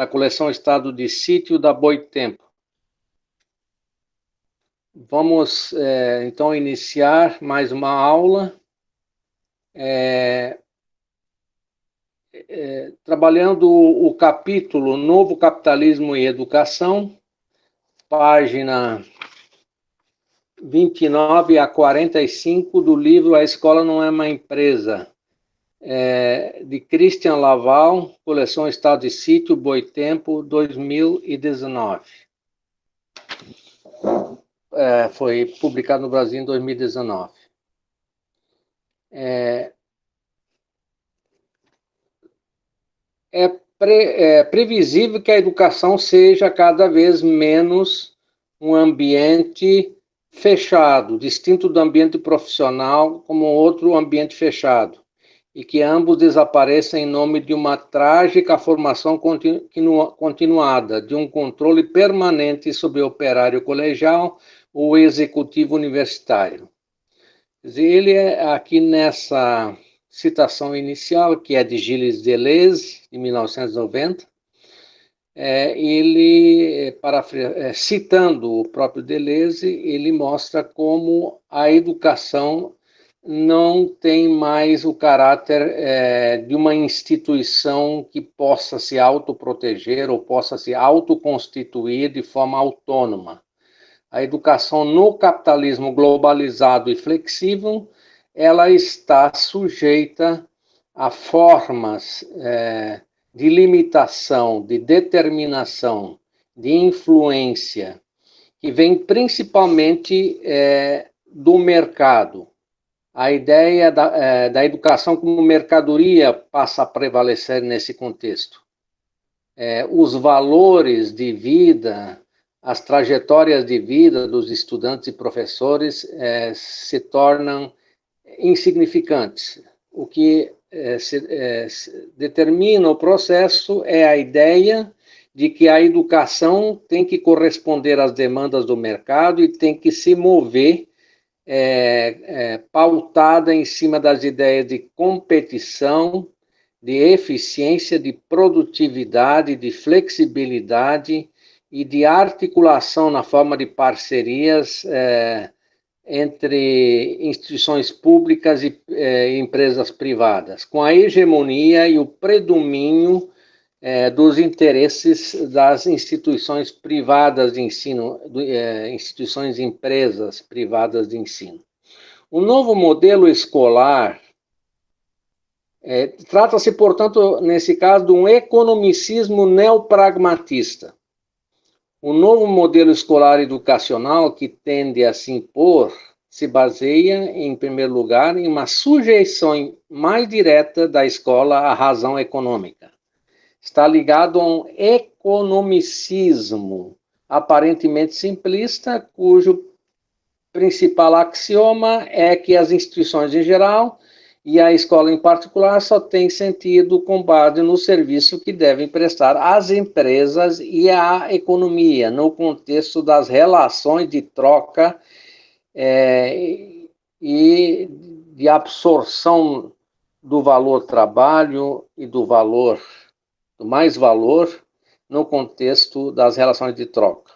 da coleção Estado de Sítio da Boitempo. Vamos, então, iniciar mais uma aula, trabalhando o capítulo Novo Capitalismo e Educação, página 29 a 45 do livro A Escola Não É Uma Empresa, de Christian Laval, coleção Estado de Sítio, Boitempo, 2019. Foi publicado no Brasil em 2019. É previsível que a educação seja cada vez menos um ambiente fechado, distinto do ambiente profissional como outro ambiente fechado, e que ambos desapareçam em nome de uma trágica formação continuada, de um controle permanente sobre o operário colegial ou executivo universitário. Ele aqui nessa citação inicial, que é de Gilles Deleuze, de 1990, ele, citando o próprio Deleuze, ele mostra como a educação não tem mais o caráter de uma instituição que possa se autoproteger ou possa se autoconstituir de forma autônoma. A educação no capitalismo globalizado e flexível, ela está sujeita a formas de limitação, de determinação, de influência, que vem principalmente do mercado. A ideia da educação como mercadoria passa a prevalecer nesse contexto. Os valores de vida, as trajetórias de vida dos estudantes e professores se tornam insignificantes. O que determina o processo é a ideia de que a educação tem que corresponder às demandas do mercado e tem que se mover pautada em cima das ideias de competição, de eficiência, de produtividade, de flexibilidade e de articulação na forma de parcerias entre instituições públicas e empresas privadas, com a hegemonia e o predomínio dos interesses das instituições privadas de ensino, instituições e empresas privadas de ensino. O novo modelo escolar trata-se, portanto, nesse caso, de um economicismo neopragmatista. O novo modelo escolar educacional que tende a se impor se baseia, em primeiro lugar, em uma sujeição mais direta da escola à razão econômica. Está ligado a um economicismo aparentemente simplista, cujo principal axioma é que as instituições em geral e a escola em particular só tem sentido com base no serviço que devem prestar às empresas e à economia, no contexto das relações de troca e de absorção do valor trabalho e do mais valor no contexto das relações de troca.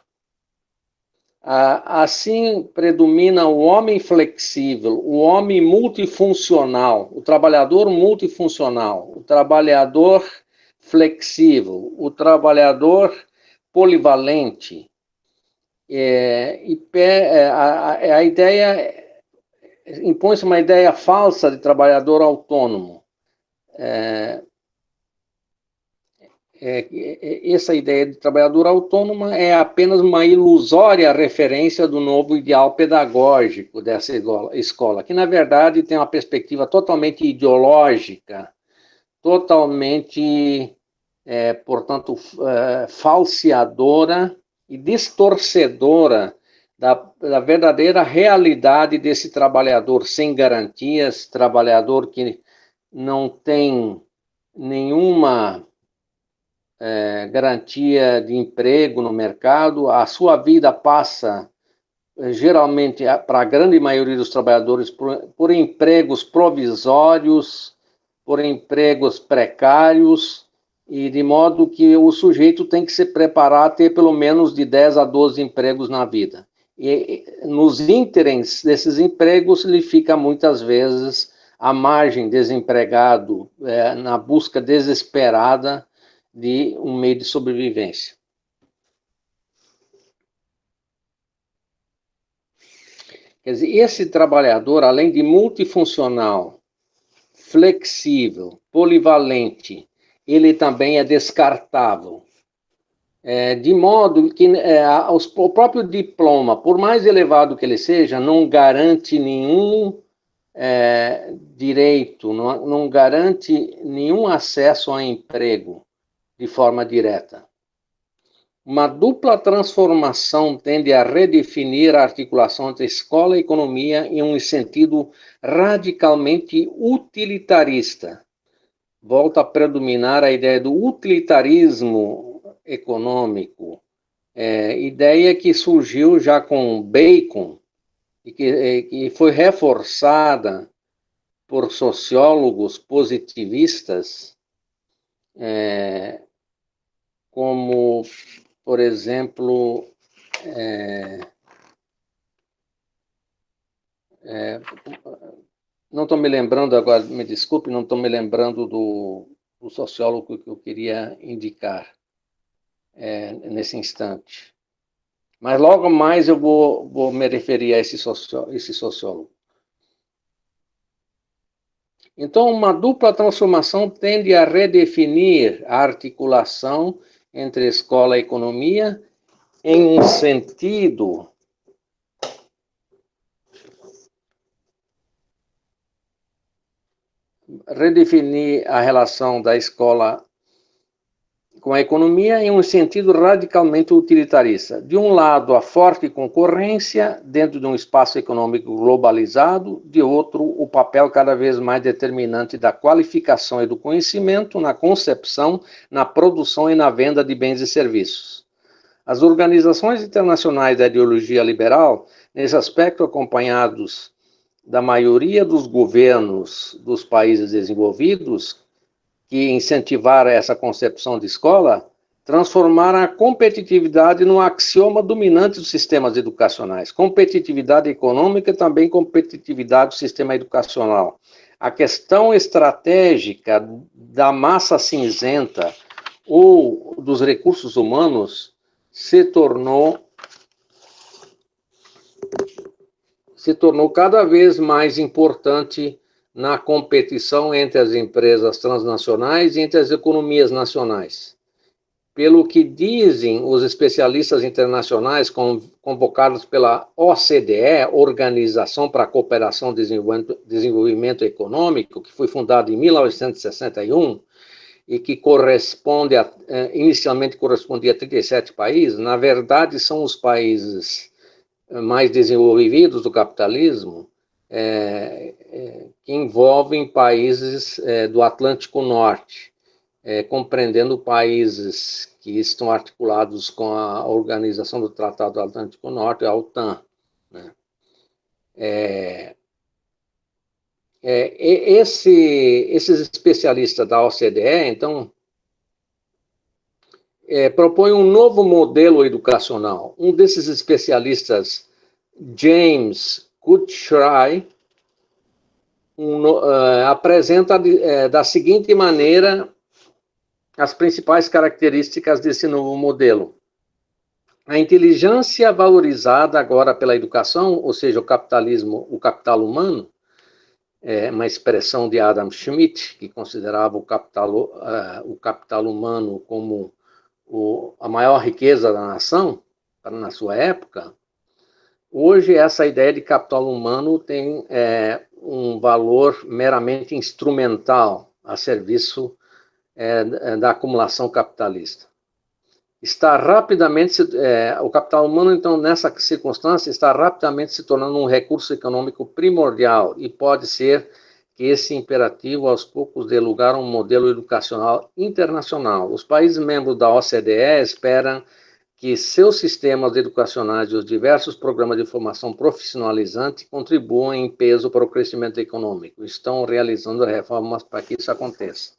Assim, predomina o homem flexível, o homem multifuncional, o trabalhador multifuncional, o trabalhador flexível, o trabalhador polivalente. A ideia, impõe-se uma ideia falsa de trabalhador autônomo. Essa ideia de trabalhador autônomo é apenas uma ilusória referência do novo ideal pedagógico dessa escola, que, na verdade, tem uma perspectiva totalmente ideológica, totalmente, portanto, falseadora e distorcedora da verdadeira realidade desse trabalhador sem garantias, trabalhador que não tem nenhuma garantia de emprego no mercado. A sua vida passa, geralmente, para a grande maioria dos trabalhadores, por empregos provisórios, por empregos precários, e de modo que o sujeito tem que se preparar a ter pelo menos de 10 a 12 empregos na vida. E nos ínteres desses empregos, ele fica muitas vezes à margem, desempregado, na busca desesperada de um meio de sobrevivência. Quer dizer, esse trabalhador, além de multifuncional, flexível, polivalente, ele também é descartável. De modo que o próprio diploma, por mais elevado que ele seja, não garante nenhum direito, não garante nenhum acesso a emprego de forma direta. Uma dupla transformação tende a redefinir a articulação entre escola e economia em um sentido radicalmente utilitarista. Volta a predominar a ideia do utilitarismo econômico, ideia que surgiu já com Bacon e que foi reforçada por sociólogos positivistas, como, por exemplo, não estou me lembrando agora, me desculpe, não estou me lembrando do sociólogo que eu queria indicar nesse instante. Mas logo mais eu vou me referir a esse sociólogo. Então, uma dupla transformação tende a redefinir a articulação entre escola e economia em um sentido redefinir a relação da escola com a economia em um sentido radicalmente utilitarista. De um lado, a forte concorrência dentro de um espaço econômico globalizado, de outro, o papel cada vez mais determinante da qualificação e do conhecimento na concepção, na produção e na venda de bens e serviços. As organizações internacionais da ideologia liberal, nesse aspecto acompanhados da maioria dos governos dos países desenvolvidos, que incentivaram essa concepção de escola, transformaram a competitividade no axioma dominante dos sistemas educacionais. Competitividade econômica e também competitividade do sistema educacional. A questão estratégica da massa cinzenta ou dos recursos humanos se tornou cada vez mais importante na competição entre as empresas transnacionais e entre as economias nacionais. Pelo que dizem os especialistas internacionais convocados pela OCDE, Organização para a Cooperação e Desenvolvimento Econômico, que foi fundada em 1961 e que inicialmente correspondia a 37 países, na verdade são os países mais desenvolvidos do capitalismo, que envolvem países do Atlântico Norte, compreendendo países que estão articulados com a Organização do Tratado do Atlântico Norte, a OTAN. Né? Esses especialistas da OCDE, então, propõem um novo modelo educacional. Um desses especialistas, James Kutshrey, apresenta da seguinte maneira as principais características desse novo modelo. A inteligência valorizada agora pela educação, ou seja, o capital humano, uma expressão de Adam Smith, que considerava o capital humano como a maior riqueza da nação, na sua época. Hoje, essa ideia de capital humano tem um valor meramente instrumental a serviço da acumulação capitalista. O capital humano, então, nessa circunstância, está rapidamente se tornando um recurso econômico primordial e pode ser que esse imperativo, aos poucos, dê lugar a um modelo educacional internacional. Os países membros da OCDE esperam que seus sistemas educacionais e os diversos programas de formação profissionalizante contribuam em peso para o crescimento econômico. Estão realizando reformas para que isso aconteça.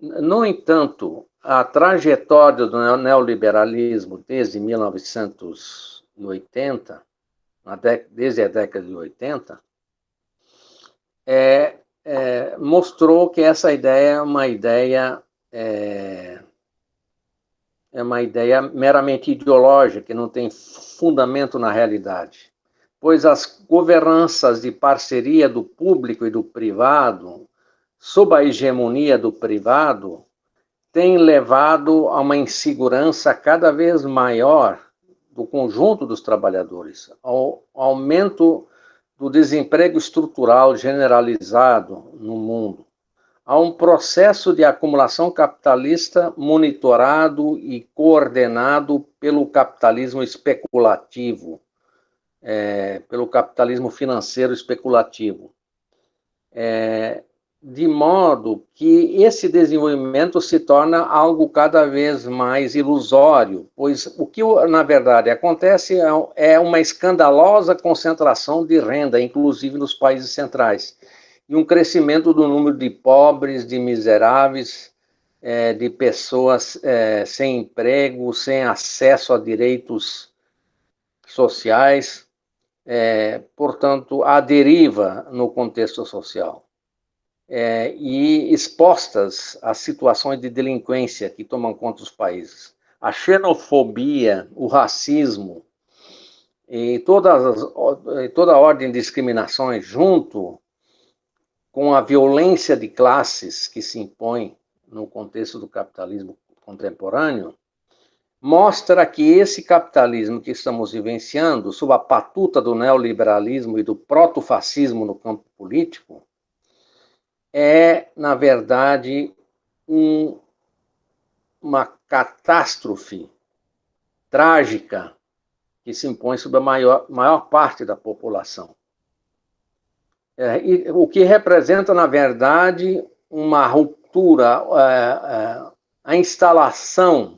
No entanto, a trajetória do neoliberalismo desde 1980, desde a década de 80, mostrou que essa ideia é uma ideia meramente ideológica, que não tem fundamento na realidade, pois as governanças de parceria do público e do privado, sob a hegemonia do privado, têm levado a uma insegurança cada vez maior do conjunto dos trabalhadores, ao aumento do desemprego estrutural generalizado no mundo. Há um processo de acumulação capitalista monitorado e coordenado pelo capitalismo especulativo, pelo capitalismo financeiro especulativo. De modo que esse desenvolvimento se torna algo cada vez mais ilusório, pois o que, na verdade, acontece é uma escandalosa concentração de renda, inclusive nos países centrais, e um crescimento do número de pobres, de miseráveis, de pessoas sem emprego, sem acesso a direitos sociais, portanto, à deriva no contexto social. E expostas às situações de delinquência que tomam conta dos países. A xenofobia, o racismo e toda a ordem de discriminações, junto com a violência de classes que se impõe no contexto do capitalismo contemporâneo, mostra que esse capitalismo que estamos vivenciando, sob a batuta do neoliberalismo e do protofascismo no campo político, na verdade, uma catástrofe trágica que se impõe sobre a maior parte da população. O que representa, na verdade, uma ruptura, a instalação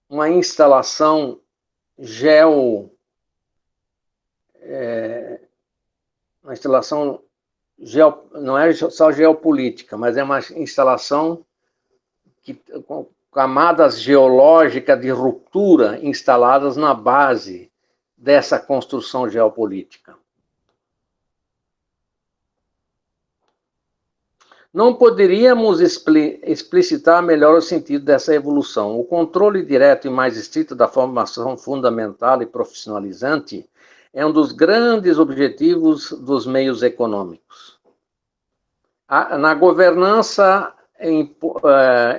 uma instalação não é só geopolítica, mas é uma instalação com camadas geológicas de ruptura instaladas na base dessa construção geopolítica. Não poderíamos explicitar melhor o sentido dessa evolução. O controle direto e mais estrito da formação fundamental e profissionalizante é um dos grandes objetivos dos meios econômicos. Na governança,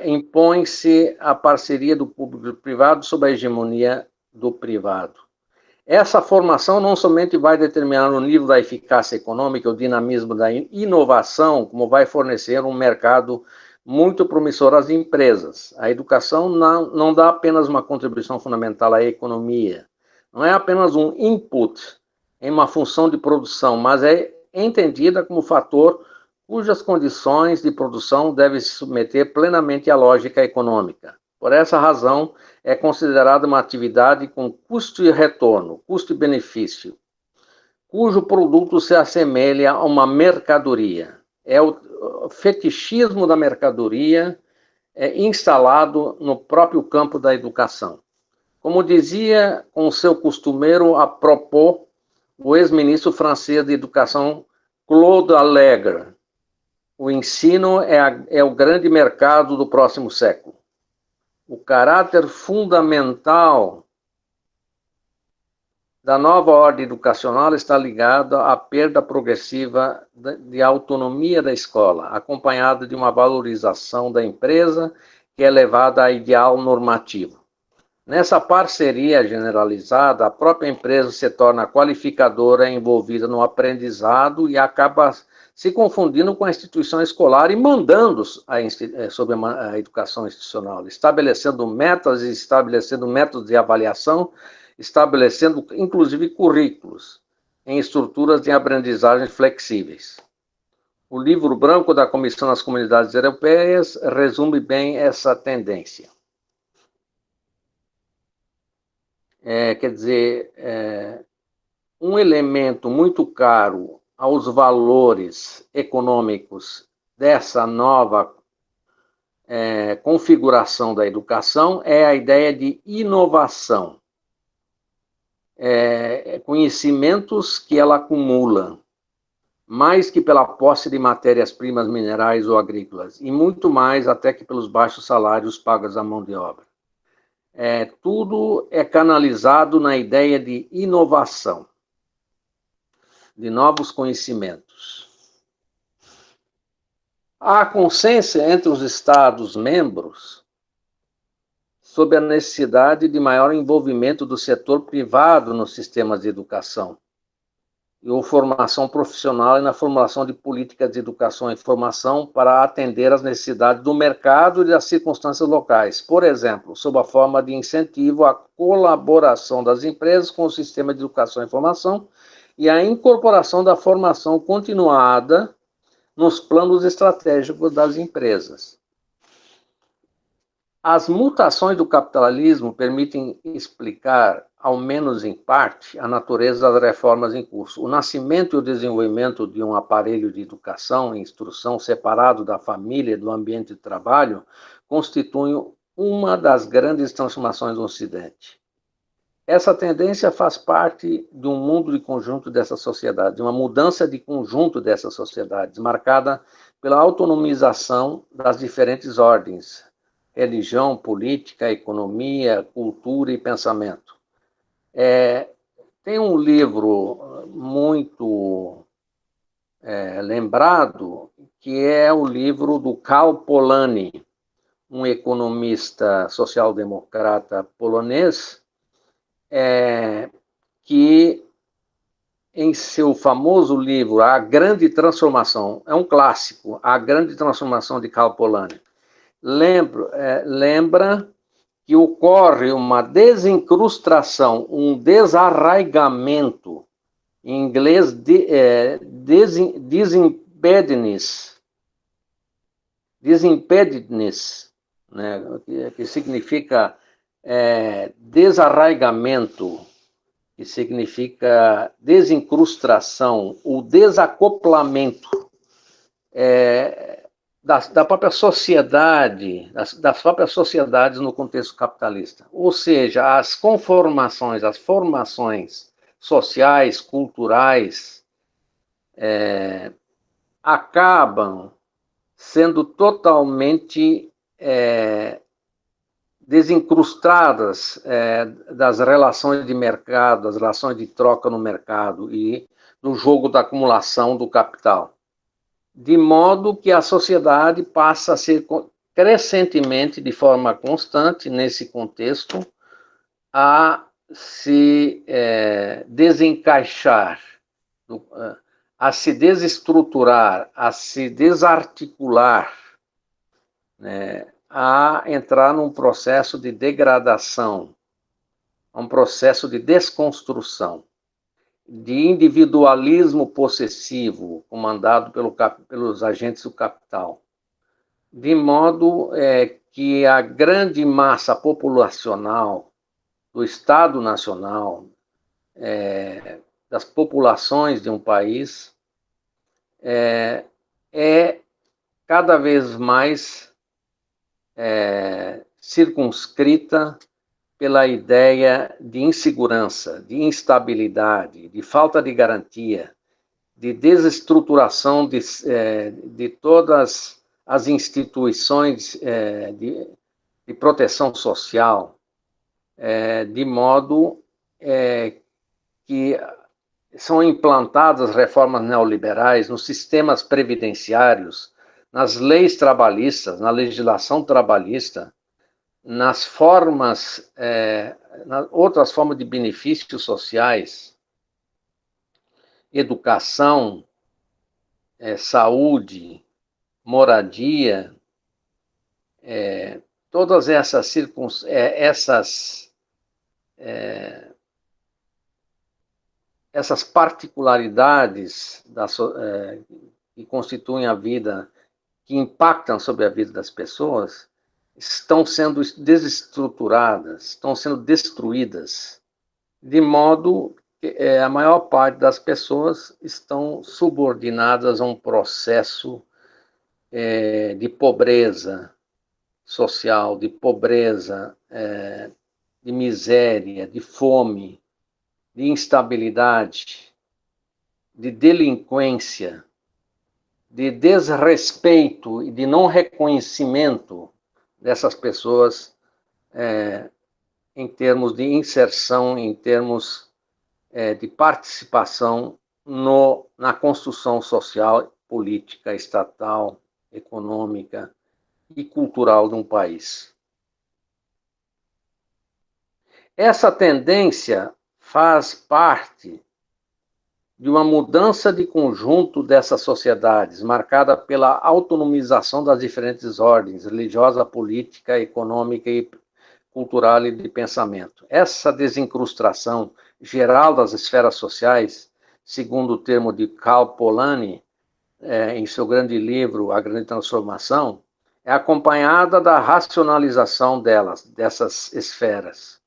impõe-se a parceria do público e do privado sob a hegemonia do privado. Essa formação não somente vai determinar o nível da eficácia econômica, o dinamismo da inovação, como vai fornecer um mercado muito promissor às empresas. A educação não dá apenas uma contribuição fundamental à economia, não é apenas um input em uma função de produção, mas é entendida como fator cujas condições de produção devem se submeter plenamente à lógica econômica. Por essa razão, é considerada uma atividade com custo e retorno, custo e benefício, cujo produto se assemelha a uma mercadoria. É o fetichismo da mercadoria instalado no próprio campo da educação. Como dizia com seu costumeiro a propos o ex-ministro francês de Educação Claude Allègre, o ensino é o grande mercado do próximo século. O caráter fundamental da nova ordem educacional está ligado à perda progressiva de autonomia da escola, acompanhada de uma valorização da empresa que é levada a ideal normativo. Nessa parceria generalizada, a própria empresa se torna qualificadora envolvida no aprendizado e acaba se confundindo com a instituição escolar e mandando sobre a educação institucional, estabelecendo metas e estabelecendo métodos de avaliação, estabelecendo inclusive currículos em estruturas de aprendizagem flexíveis. O livro branco da Comissão das Comunidades Europeias resume bem essa tendência. Quer dizer, um elemento muito caro aos valores econômicos dessa nova configuração da educação é a ideia de inovação. Conhecimentos que ela acumula, mais que pela posse de matérias-primas minerais ou agrícolas, e muito mais até que pelos baixos salários pagos à mão de obra. Tudo é canalizado na ideia de inovação, de novos conhecimentos. Há consciência entre os Estados-membros sobre a necessidade de maior envolvimento do setor privado nos sistemas de educação e formação profissional e na formulação de políticas de educação e formação para atender às necessidades do mercado e das circunstâncias locais. Por exemplo, sob a forma de incentivo à colaboração das empresas com o sistema de educação e formação e a incorporação da formação continuada nos planos estratégicos das empresas. As mutações do capitalismo permitem explicar, ao menos em parte, a natureza das reformas em curso. O nascimento e o desenvolvimento de um aparelho de educação e instrução separado da família e do ambiente de trabalho constituem uma das grandes transformações do Ocidente. Essa tendência faz parte de um mundo de conjunto dessa sociedade, de uma mudança de conjunto dessas sociedades, marcada pela autonomização das diferentes ordens, religião, política, economia, cultura e pensamento. Tem um livro muito lembrado, que é o livro do Karl Polanyi, um economista social-democrata polonês, que em seu famoso livro A Grande Transformação, é um clássico, A Grande Transformação de Karl Polanyi, lembra que ocorre uma desincrustação, um desarraigamento, em inglês disimpededness, né, que significa desarraigamento, que significa desincrustação, o desacoplamento da própria sociedade, das próprias sociedades no contexto capitalista. Ou seja, as conformações, as formações sociais, culturais, acabam sendo totalmente desincrustadas das relações de mercado, das relações de troca no mercado e do jogo da acumulação do capital. De modo que a sociedade passa a ser crescentemente, de forma constante, nesse contexto, a se desencaixar, a se desestruturar, a se desarticular, né, a entrar num processo de degradação, um processo de desconstrução, de individualismo possessivo, comandado pelos agentes do capital, de modo que a grande massa populacional do Estado Nacional, das populações de um país, é cada vez mais circunscrita pela ideia de insegurança, de instabilidade, de falta de garantia, de desestruturação de todas as instituições de proteção social, de modo que são implantadas reformas neoliberais nos sistemas previdenciários, nas leis trabalhistas, na legislação trabalhista, nas formas, outras formas de benefícios sociais, educação, saúde, moradia, todas essas essas particularidades que constituem a vida, que impactam sobre a vida das pessoas, estão sendo desestruturadas, estão sendo destruídas, de modo a maior parte das pessoas estão subordinadas a um processo de pobreza social, de pobreza, de miséria, de fome, de instabilidade, de delinquência, de desrespeito e de não reconhecimento dessas pessoas em termos de inserção, em termos de participação na construção social, política, estatal, econômica e cultural de um país. Essa tendência faz parte de uma mudança de conjunto dessas sociedades, marcada pela autonomização das diferentes ordens, religiosa, política, econômica e cultural e de pensamento. Essa desincrustação geral das esferas sociais, segundo o termo de Karl Polanyi, em seu grande livro A Grande Transformação, é acompanhada da racionalização dessas esferas.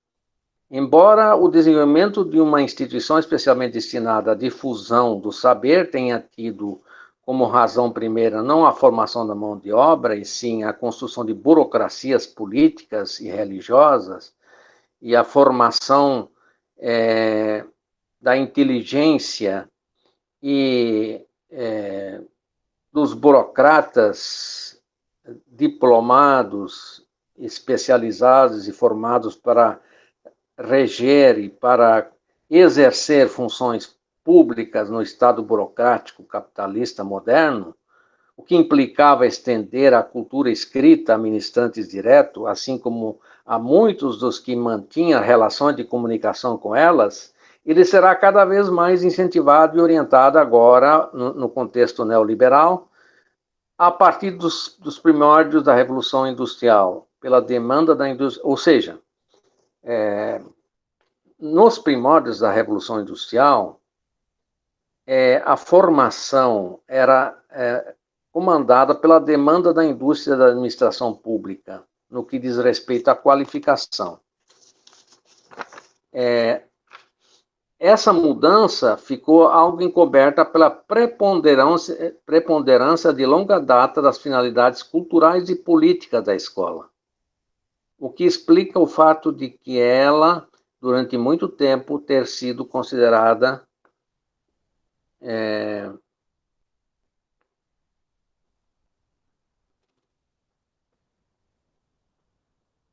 Embora o desenvolvimento de uma instituição especialmente destinada à difusão do saber tenha tido como razão primeira não a formação da mão de obra, e sim a construção de burocracias políticas e religiosas, e a formação da inteligência e dos burocratas diplomados, especializados e formados para reger e para exercer funções públicas no Estado burocrático capitalista moderno, o que implicava estender a cultura escrita a ministrantes direto, assim como a muitos dos que mantinham relações de comunicação com elas, ele será cada vez mais incentivado e orientado agora, no contexto neoliberal, a partir dos primórdios da Revolução Industrial, pela demanda da indústria, ou seja, nos primórdios da Revolução Industrial, a formação era comandada pela demanda da indústria da administração pública, no que diz respeito à qualificação. Essa mudança ficou algo encoberta pela preponderância de longa data das finalidades culturais e políticas da escola, o que explica o fato de que ela, durante muito tempo, ter sido considerada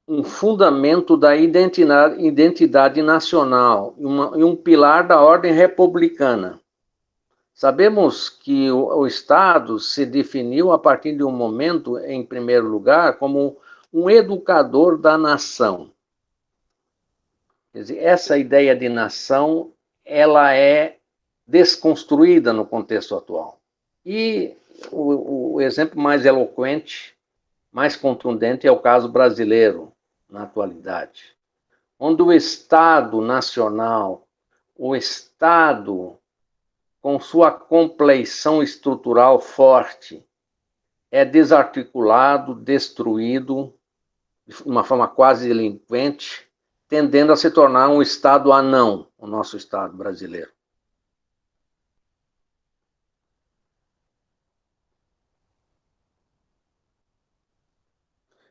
um fundamento da identidade nacional e um pilar da ordem republicana. Sabemos que o Estado se definiu a partir de um momento, em primeiro lugar, como um educador da nação. Quer dizer, essa ideia de nação, ela é desconstruída no contexto atual. E o exemplo mais eloquente, mais contundente é o caso brasileiro, na atualidade, onde o Estado nacional, o Estado com sua compleição estrutural forte, é desarticulado, destruído, de uma forma quase delinquente, tendendo a se tornar um Estado anão, o nosso Estado brasileiro.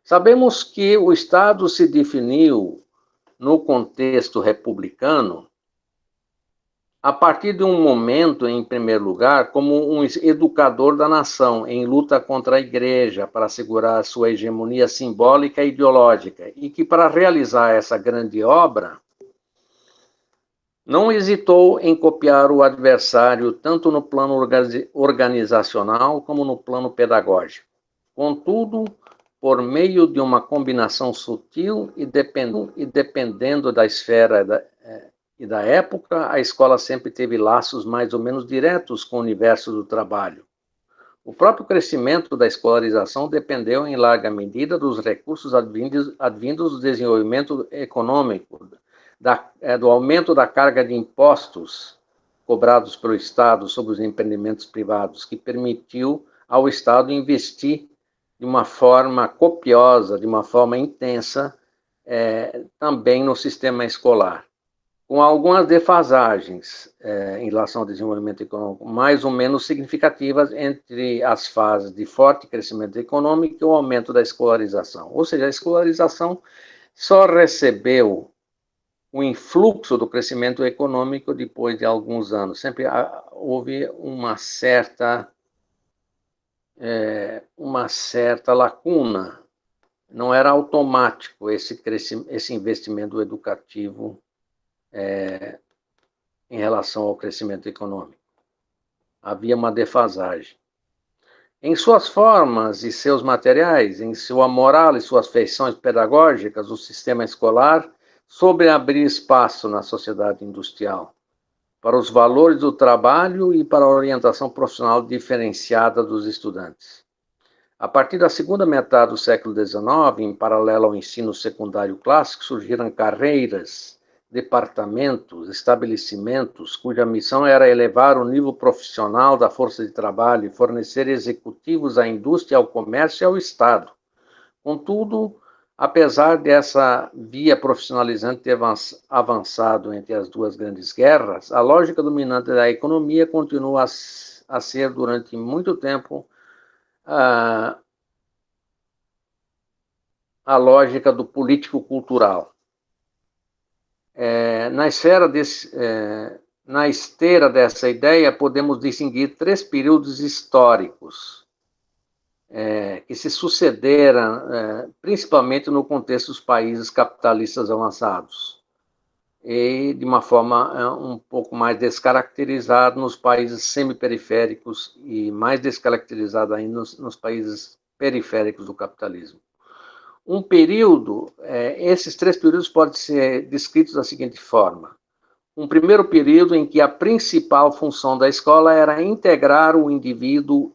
Sabemos que o Estado se definiu, no contexto republicano, a partir de um momento, em primeiro lugar, como um educador da nação, em luta contra a Igreja, para assegurar sua hegemonia simbólica e ideológica, e que, para realizar essa grande obra, não hesitou em copiar o adversário, tanto no plano organizacional como no plano pedagógico. Contudo, por meio de uma combinação sutil e dependendo da esfera e da época, a escola sempre teve laços mais ou menos diretos com o universo do trabalho. O próprio crescimento da escolarização dependeu, em larga medida, dos recursos advindos do desenvolvimento econômico, do aumento da carga de impostos cobrados pelo Estado sobre os empreendimentos privados, que permitiu ao Estado investir de uma forma copiosa, de uma forma intensa, também no sistema escolar. com algumas defasagens em relação ao desenvolvimento econômico, mais ou menos significativas entre as fases de forte crescimento econômico e o aumento da escolarização. Ou seja, a escolarização só recebeu o influxo do crescimento econômico depois de alguns anos. Sempre houve uma certa lacuna. Não era automático esse investimento educativo em relação ao crescimento econômico. Havia uma defasagem. Em suas formas e seus materiais, em sua moral e suas feições pedagógicas, o sistema escolar soube abrir espaço na sociedade industrial para os valores do trabalho e para a orientação profissional diferenciada dos estudantes. A partir da segunda metade do século XIX, em paralelo ao ensino secundário clássico, surgiram carreiras, departamentos, estabelecimentos, cuja missão era elevar o nível profissional da força de trabalho e fornecer executivos à indústria, ao comércio e ao Estado. Contudo, apesar dessa via profissionalizante ter avançado entre as duas grandes guerras, a lógica dominante da economia continua a ser, durante muito tempo, a lógica do político-cultural. Na esteira dessa ideia, podemos distinguir 3 períodos históricos que se sucederam, principalmente no contexto dos países capitalistas avançados, e de uma forma um pouco mais descaracterizada nos países semiperiféricos e mais descaracterizada ainda nos países periféricos do capitalismo. Um período, esses 3 períodos podem ser descritos da seguinte forma. Um primeiro período em que a principal função da escola era integrar o indivíduo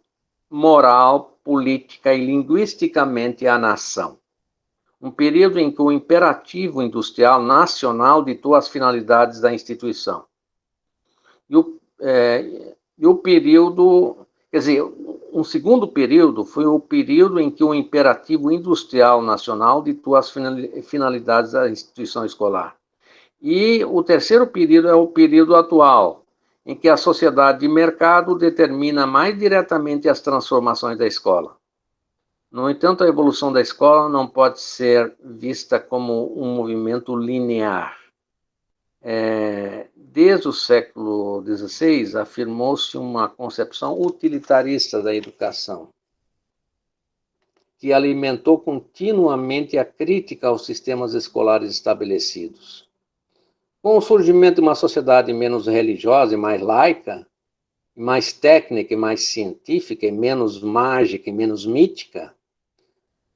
moral, política e linguisticamente à nação. Um período em que o imperativo industrial nacional ditou as finalidades da instituição. E o período, quer dizer, um segundo período foi o período em que o imperativo industrial nacional ditou as finalidades da instituição escolar. E o terceiro período é o período atual, em que a sociedade de mercado determina mais diretamente as transformações da escola. No entanto, a evolução da escola não pode ser vista como um movimento linear. Desde o século XVI, afirmou-se uma concepção utilitarista da educação, que alimentou continuamente a crítica aos sistemas escolares estabelecidos. Com o surgimento de uma sociedade menos religiosa e mais laica, mais técnica e mais científica, e menos mágica e menos mítica,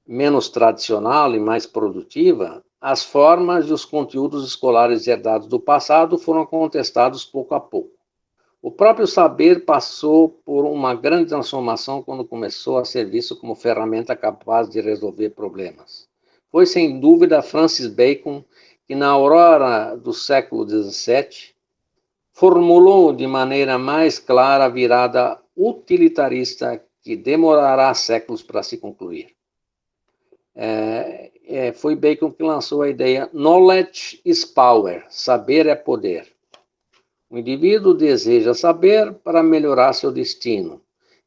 menos tradicional e mais produtiva, as formas e os conteúdos escolares herdados do passado foram contestados pouco a pouco. O próprio saber passou por uma grande transformação quando começou a ser visto como ferramenta capaz de resolver problemas. Foi, sem dúvida, Francis Bacon que, na aurora do século XVII, formulou de maneira mais clara a virada utilitarista que demorará séculos para se concluir. Foi Bacon que lançou a ideia Knowledge is Power, saber é poder. O indivíduo deseja saber para melhorar seu destino,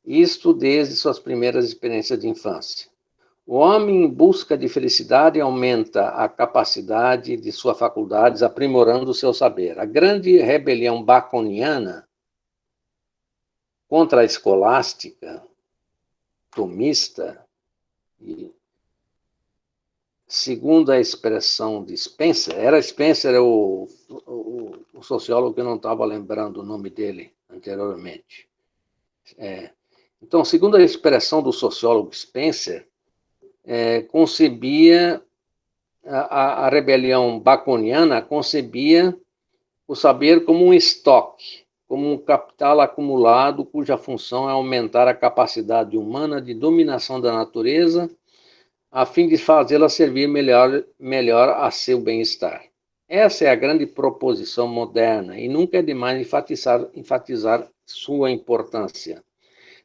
isto desde suas primeiras experiências de infância. O homem em busca de felicidade aumenta a capacidade de suas faculdades, aprimorando o seu saber. A grande rebelião baconiana contra a escolástica, tomista, e, segundo a expressão de Spencer, Spencer o sociólogo que eu não estava lembrando o nome dele anteriormente. Então, segundo a expressão do sociólogo Spencer, concebia a rebelião baconiana concebia o saber como um estoque, como um capital acumulado cuja função é aumentar a capacidade humana de dominação da natureza a fim de fazê-la servir melhor a seu bem-estar. Essa é a grande proposição moderna e nunca é demais enfatizar sua importância.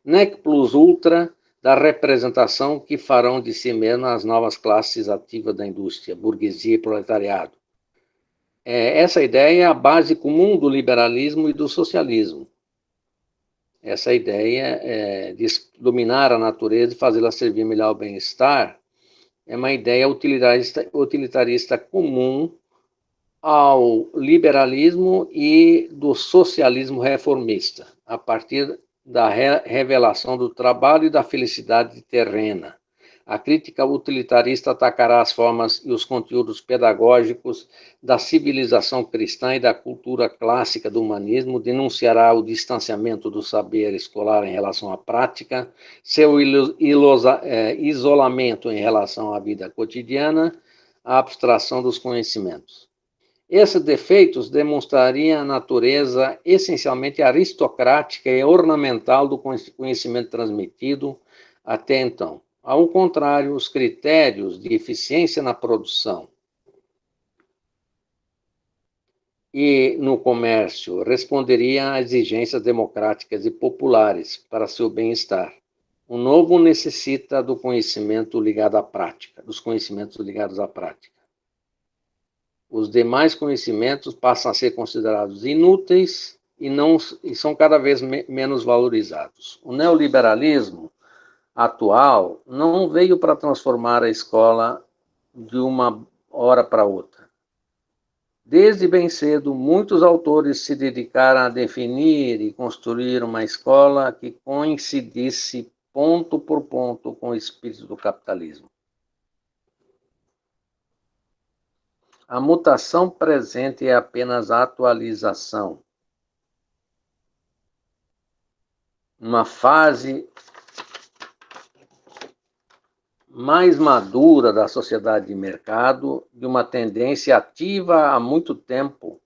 Nec plus ultra da representação que farão de si mesmas as novas classes ativas da indústria, burguesia e proletariado. Essa ideia é a base comum do liberalismo e do socialismo. Essa ideia de dominar a natureza e fazê-la servir melhor ao bem-estar é uma ideia utilitarista comum ao liberalismo e do socialismo reformista, a partir da revelação do trabalho e da felicidade terrena. A crítica utilitarista atacará as formas e os conteúdos pedagógicos da civilização cristã e da cultura clássica do humanismo, denunciará o distanciamento do saber escolar em relação à prática, seu isolamento em relação à vida cotidiana, a abstração dos conhecimentos. Esses defeitos demonstrariam a natureza essencialmente aristocrática e ornamental do conhecimento transmitido até então. Ao contrário, os critérios de eficiência na produção e no comércio responderiam a exigências democráticas e populares para seu bem-estar. O novo necessita do conhecimento ligado à prática, dos conhecimentos ligados à prática. Os demais conhecimentos passam a ser considerados inúteis e são cada vez menos valorizados. O neoliberalismo atual não veio para transformar a escola de uma hora para outra. Desde bem cedo, muitos autores se dedicaram a definir e construir uma escola que coincidisse ponto por ponto com o espírito do capitalismo. A mutação presente é apenas a atualização. Uma fase mais madura da sociedade de mercado, de uma tendência ativa há muito tempo.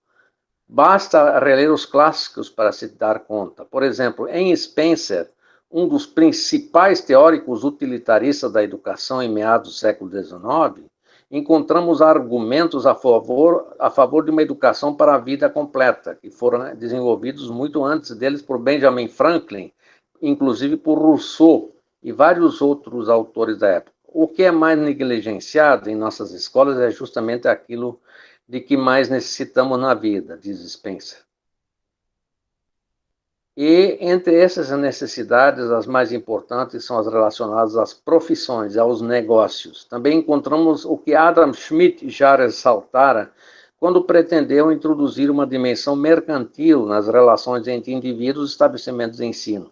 Basta reler os clássicos para se dar conta. Por exemplo, em Spencer, um dos principais teóricos utilitaristas da educação em meados do século XIX, encontramos argumentos a favor de uma educação para a vida completa, que foram desenvolvidos muito antes deles por Benjamin Franklin, inclusive por Rousseau e vários outros autores da época. O que é mais negligenciado em nossas escolas é justamente aquilo de que mais necessitamos na vida, diz Spencer. E entre essas necessidades, as mais importantes são as relacionadas às profissões, aos negócios. Também encontramos o que Adam Smith já ressaltara quando pretendeu introduzir uma dimensão mercantil nas relações entre indivíduos e estabelecimentos de ensino.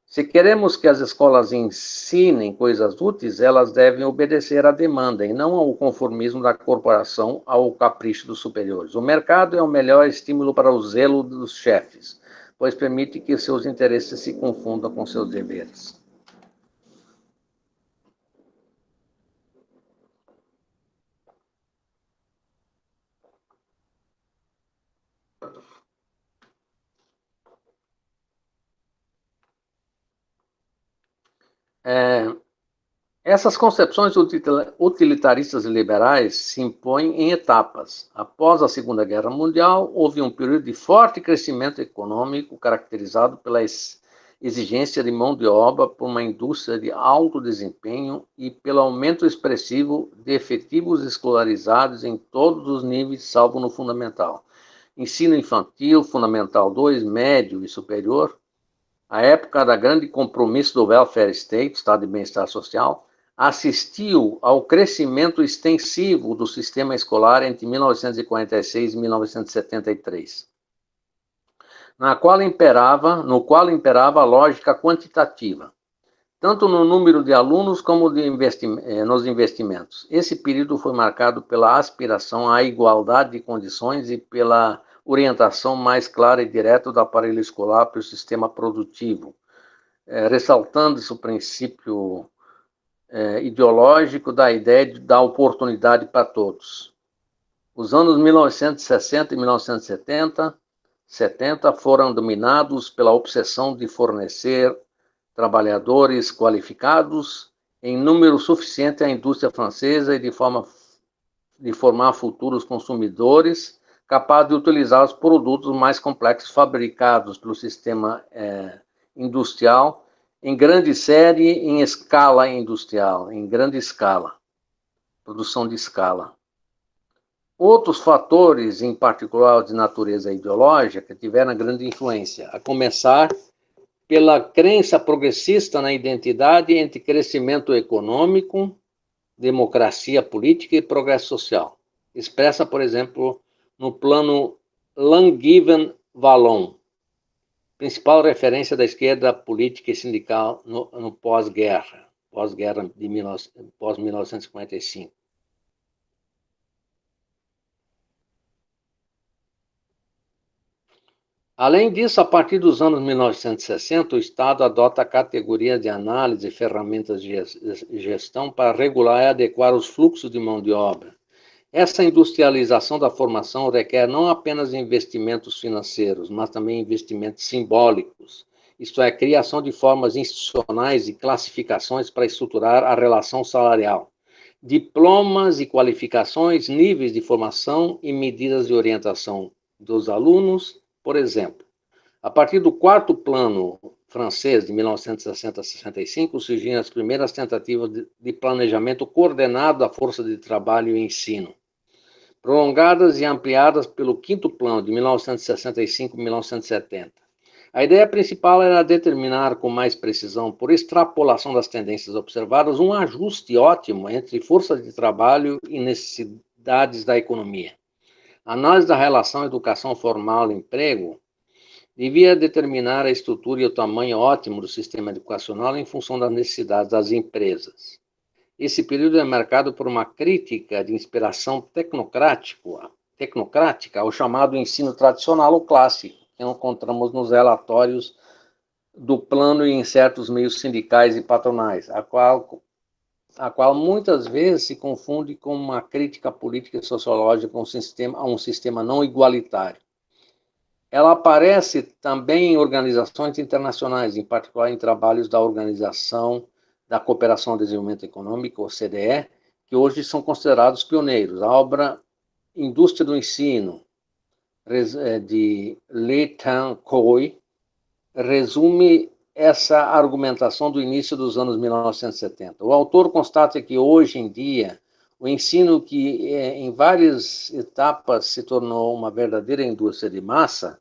Se queremos que as escolas ensinem coisas úteis, elas devem obedecer à demanda e não ao conformismo da corporação, ao capricho dos superiores. O mercado é o melhor estímulo para o zelo dos chefes, pois permite que seus interesses se confundam com seus deveres. Essas concepções utilitaristas e liberais se impõem em etapas. Após a Segunda Guerra Mundial, houve um período de forte crescimento econômico caracterizado pela exigência de mão de obra por uma indústria de alto desempenho e pelo aumento expressivo de efetivos escolarizados em todos os níveis, salvo no fundamental. Ensino infantil, fundamental 2, médio e superior. A época da grande compromisso do welfare state, Estado de bem-estar social, assistiu ao crescimento extensivo do sistema escolar entre 1946 e 1973, no qual imperava a lógica quantitativa, tanto no número de alunos como nos investimentos. Esse período foi marcado pela aspiração à igualdade de condições e pela orientação mais clara e direta do aparelho escolar para o sistema produtivo, ressaltando-se o princípio ideológico da ideia da oportunidade para todos. Os anos 1960 e 1970 foram dominados pela obsessão de fornecer trabalhadores qualificados em número suficiente à indústria francesa e de formar futuros consumidores capazes de utilizar os produtos mais complexos fabricados pelo sistema industrial em grande série, em escala industrial, em grande escala, produção de escala. Outros fatores, em particular de natureza ideológica, tiveram grande influência, a começar pela crença progressista na identidade entre crescimento econômico, democracia política e progresso social, expressa, por exemplo, no plano Langevin-Wallon, principal referência da esquerda política e sindical no pós-guerra de pós-1955. Além disso, a partir dos anos 1960, o Estado adota a categoria de análise e ferramentas de gestão para regular e adequar os fluxos de mão de obra. Essa industrialização da formação requer não apenas investimentos financeiros, mas também investimentos simbólicos, isto é, a criação de formas institucionais e classificações para estruturar a relação salarial, diplomas e qualificações, níveis de formação e medidas de orientação dos alunos. Por exemplo, a partir do quarto plano francês de 1960-65, surgiram as primeiras tentativas de planejamento coordenado da força de trabalho e ensino, prolongadas e ampliadas pelo quinto plano de 1965-1970. A ideia principal era determinar com mais precisão, por extrapolação das tendências observadas, um ajuste ótimo entre força de trabalho e necessidades da economia. A análise da relação educação formal e emprego devia determinar a estrutura e o tamanho ótimo do sistema educacional em função das necessidades das empresas. Esse período é marcado por uma crítica de inspiração tecnocrática ao chamado ensino tradicional ou clássico, que encontramos nos relatórios do plano e em certos meios sindicais e patronais, a qual muitas vezes se confunde com uma crítica política e sociológica a um sistema não igualitário. Ela aparece também em organizações internacionais, em particular em trabalhos da Organização da Cooperação ao Desenvolvimento Econômico, OCDE, que hoje são considerados pioneiros. A obra Indústria do Ensino, de Lee Tan-Khoi, resume essa argumentação do início dos anos 1970. O autor constata que, hoje em dia, o ensino que em várias etapas se tornou uma verdadeira indústria de massa,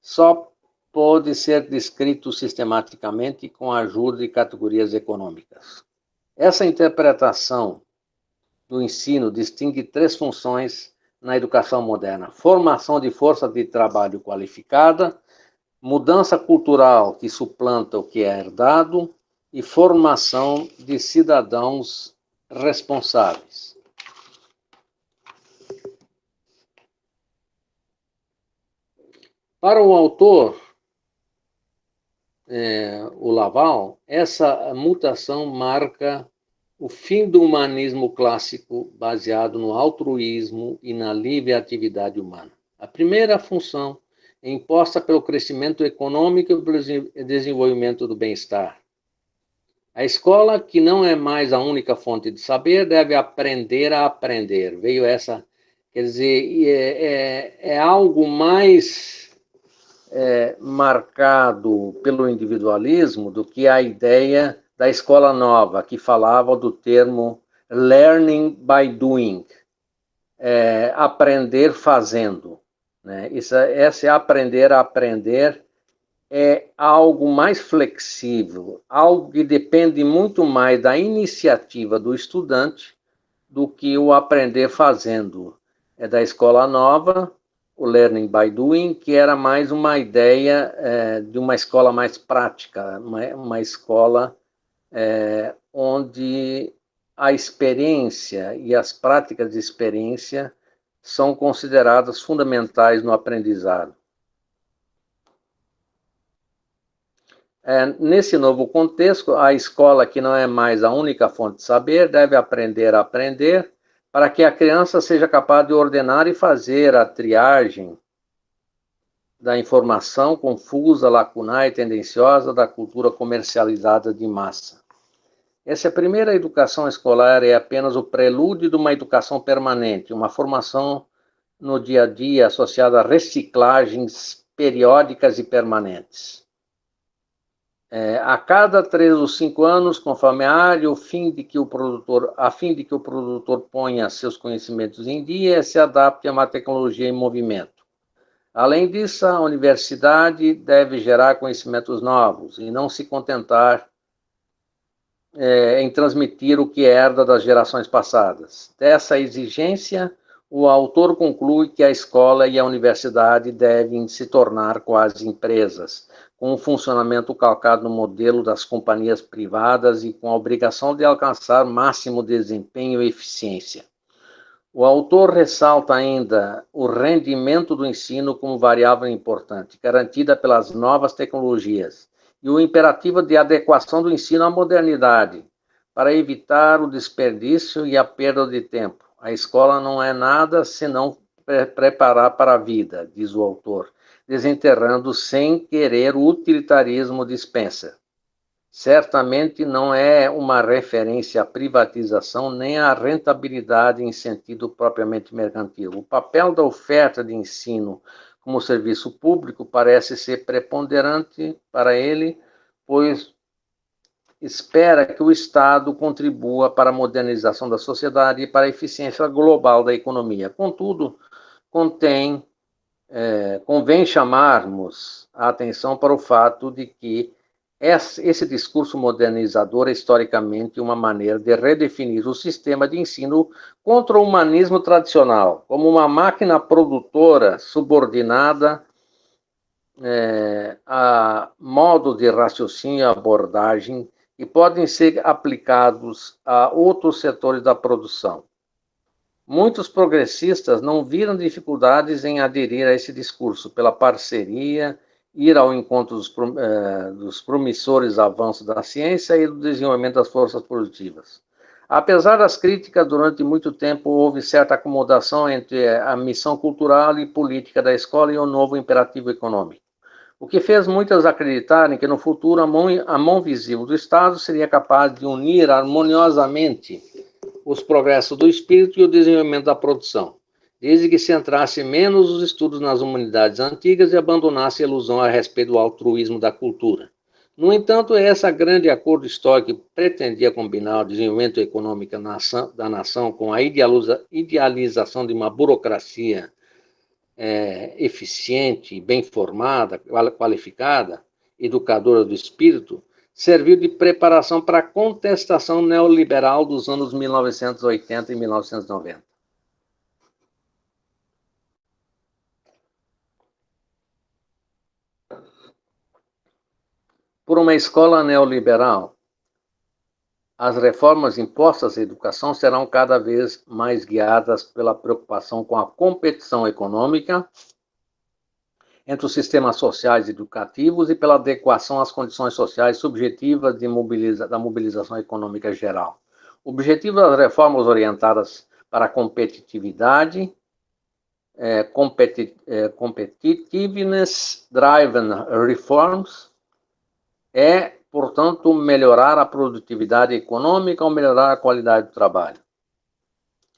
só pode ser descrito sistematicamente com a ajuda de categorias econômicas. Essa interpretação do ensino distingue três funções na educação moderna: formação de força de trabalho qualificada, mudança cultural que suplanta o que é herdado e formação de cidadãos responsáveis. Para o autor, o Laval, essa mutação marca o fim do humanismo clássico baseado no altruísmo e na livre atividade humana. A primeira função é imposta pelo crescimento econômico e pelo desenvolvimento do bem-estar. A escola, que não é mais a única fonte de saber, deve aprender a aprender. Veio essa, quer dizer, é algo mais marcado pelo individualismo do que a ideia da escola nova, que falava do termo learning by doing, aprender fazendo. Né? Esse aprender a aprender é algo mais flexível, algo que depende muito mais da iniciativa do estudante do que o aprender fazendo. É da escola nova, o learning by doing, que era mais uma ideia de uma escola mais prática, uma escola onde a experiência e as práticas de experiência são consideradas fundamentais no aprendizado. Nesse novo contexto, a escola, que não é mais a única fonte de saber, deve aprender a aprender para que a criança seja capaz de ordenar e fazer a triagem da informação confusa, lacunar e tendenciosa da cultura comercializada de massa. Essa primeira educação escolar é apenas o prelúdio de uma educação permanente, uma formação no dia a dia associada a reciclagens periódicas e permanentes. A cada 3 ou 5 anos, conforme a área, a fim de que o produtor ponha seus conhecimentos em dia e se adapte a uma tecnologia em movimento. Além disso, a universidade deve gerar conhecimentos novos e não se contentar em transmitir o que herda das gerações passadas. Dessa exigência, o autor conclui que a escola e a universidade devem se tornar quase empresas, com um funcionamento calcado no modelo das companhias privadas e com a obrigação de alcançar máximo desempenho e eficiência. O autor ressalta ainda o rendimento do ensino como variável importante, garantida pelas novas tecnologias, e o imperativo de adequação do ensino à modernidade, para evitar o desperdício e a perda de tempo. A escola não é nada senão preparar para a vida, diz o autor, desenterrando sem querer o utilitarismo de Spencer. Certamente não é uma referência à privatização nem à rentabilidade em sentido propriamente mercantil. O papel da oferta de ensino como serviço público parece ser preponderante para ele, pois espera que o Estado contribua para a modernização da sociedade e para a eficiência global da economia. Contudo, convém chamarmos a atenção para o fato de que esse discurso modernizador é historicamente uma maneira de redefinir o sistema de ensino contra o humanismo tradicional, como uma máquina produtora subordinada a modo de raciocínio e abordagem que podem ser aplicados a outros setores da produção. Muitos progressistas não viram dificuldades em aderir a esse discurso pela parceria, ir ao encontro dos promissores avanços da ciência e do desenvolvimento das forças produtivas. Apesar das críticas, durante muito tempo houve certa acomodação entre a missão cultural e política da escola e o novo imperativo econômico, o que fez muitas acreditarem que no futuro a mão visível do Estado seria capaz de unir harmoniosamente os progressos do espírito e o desenvolvimento da produção, desde que centrasse menos os estudos nas humanidades antigas e abandonasse a ilusão a respeito do altruísmo da cultura. No entanto, esse grande acordo histórico que pretendia combinar o desenvolvimento econômico da nação com a idealização de uma burocracia eficiente, bem formada, qualificada, educadora do espírito, serviu de preparação para a contestação neoliberal dos anos 1980 e 1990. Por uma escola neoliberal, as reformas impostas à educação serão cada vez mais guiadas pela preocupação com a competição econômica entre os sistemas sociais e educativos e pela adequação às condições sociais subjetivas da mobilização econômica geral. O objetivo das reformas orientadas para a competitividade, competitiveness driven reforms, portanto, melhorar a produtividade econômica ou melhorar a qualidade do trabalho.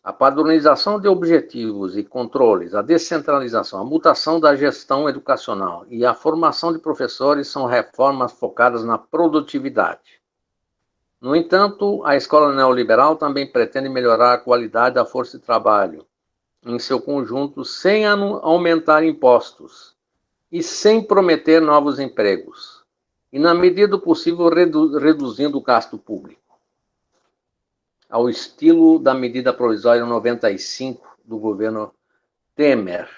A padronização de objetivos e controles, a descentralização, a mutação da gestão educacional e a formação de professores são reformas focadas na produtividade. No entanto, a escola neoliberal também pretende melhorar a qualidade da força de trabalho em seu conjunto, sem aumentar impostos e sem prometer novos empregos, e, na medida do possível, reduzindo o gasto público, ao estilo da medida provisória 95 do governo Temer,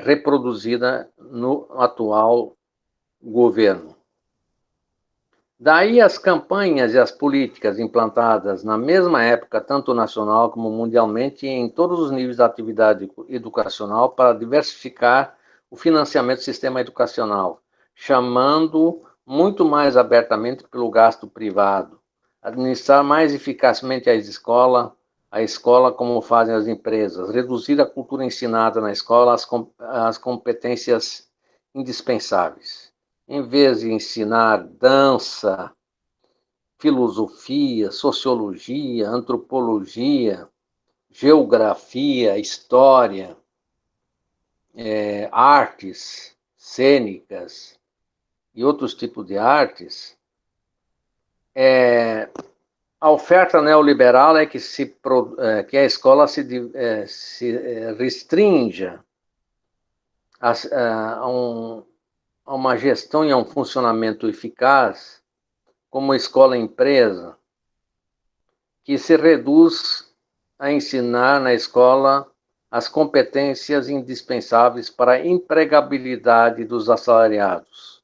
reproduzida no atual governo. Daí as campanhas e as políticas implantadas na mesma época, tanto nacional como mundialmente, em todos os níveis da atividade educacional para diversificar o financiamento do sistema educacional, chamando muito mais abertamente pelo gasto privado, administrar mais eficazmente a escola como fazem as empresas, reduzir a cultura ensinada na escola às competências indispensáveis. Em vez de ensinar dança, filosofia, sociologia, antropologia, geografia, história, artes cênicas e outros tipos de artes, a oferta neoliberal é que, que a escola se restrinja a uma gestão e a um funcionamento eficaz, como escola-empresa, que se reduz a ensinar na escola as competências indispensáveis para a empregabilidade dos assalariados,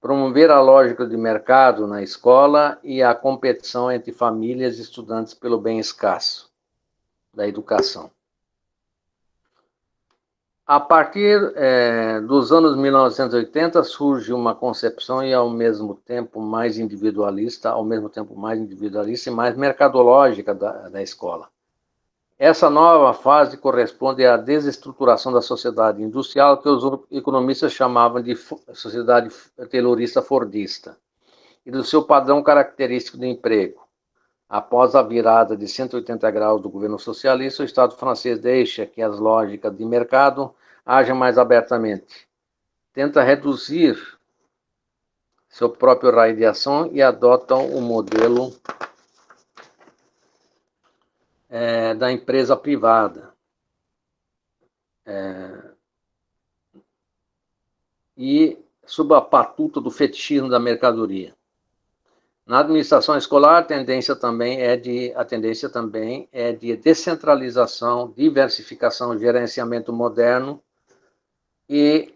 promover a lógica de mercado na escola e a competição entre famílias e estudantes pelo bem escasso da educação. A partir dos anos 1980 surge uma concepção e ao mesmo tempo mais individualista e mais mercadológica da escola. Essa nova fase corresponde à desestruturação da sociedade industrial, que os economistas chamavam de sociedade taylorista fordista, e do seu padrão característico de emprego. Após a virada de 180 graus do governo socialista, o Estado francês deixa que as lógicas de mercado ajam mais abertamente. Tenta reduzir seu próprio raio de ação e adota o modelo da empresa privada. E sob a batuta do fetichismo da mercadoria. Na administração escolar, a tendência também é de descentralização, diversificação, gerenciamento moderno e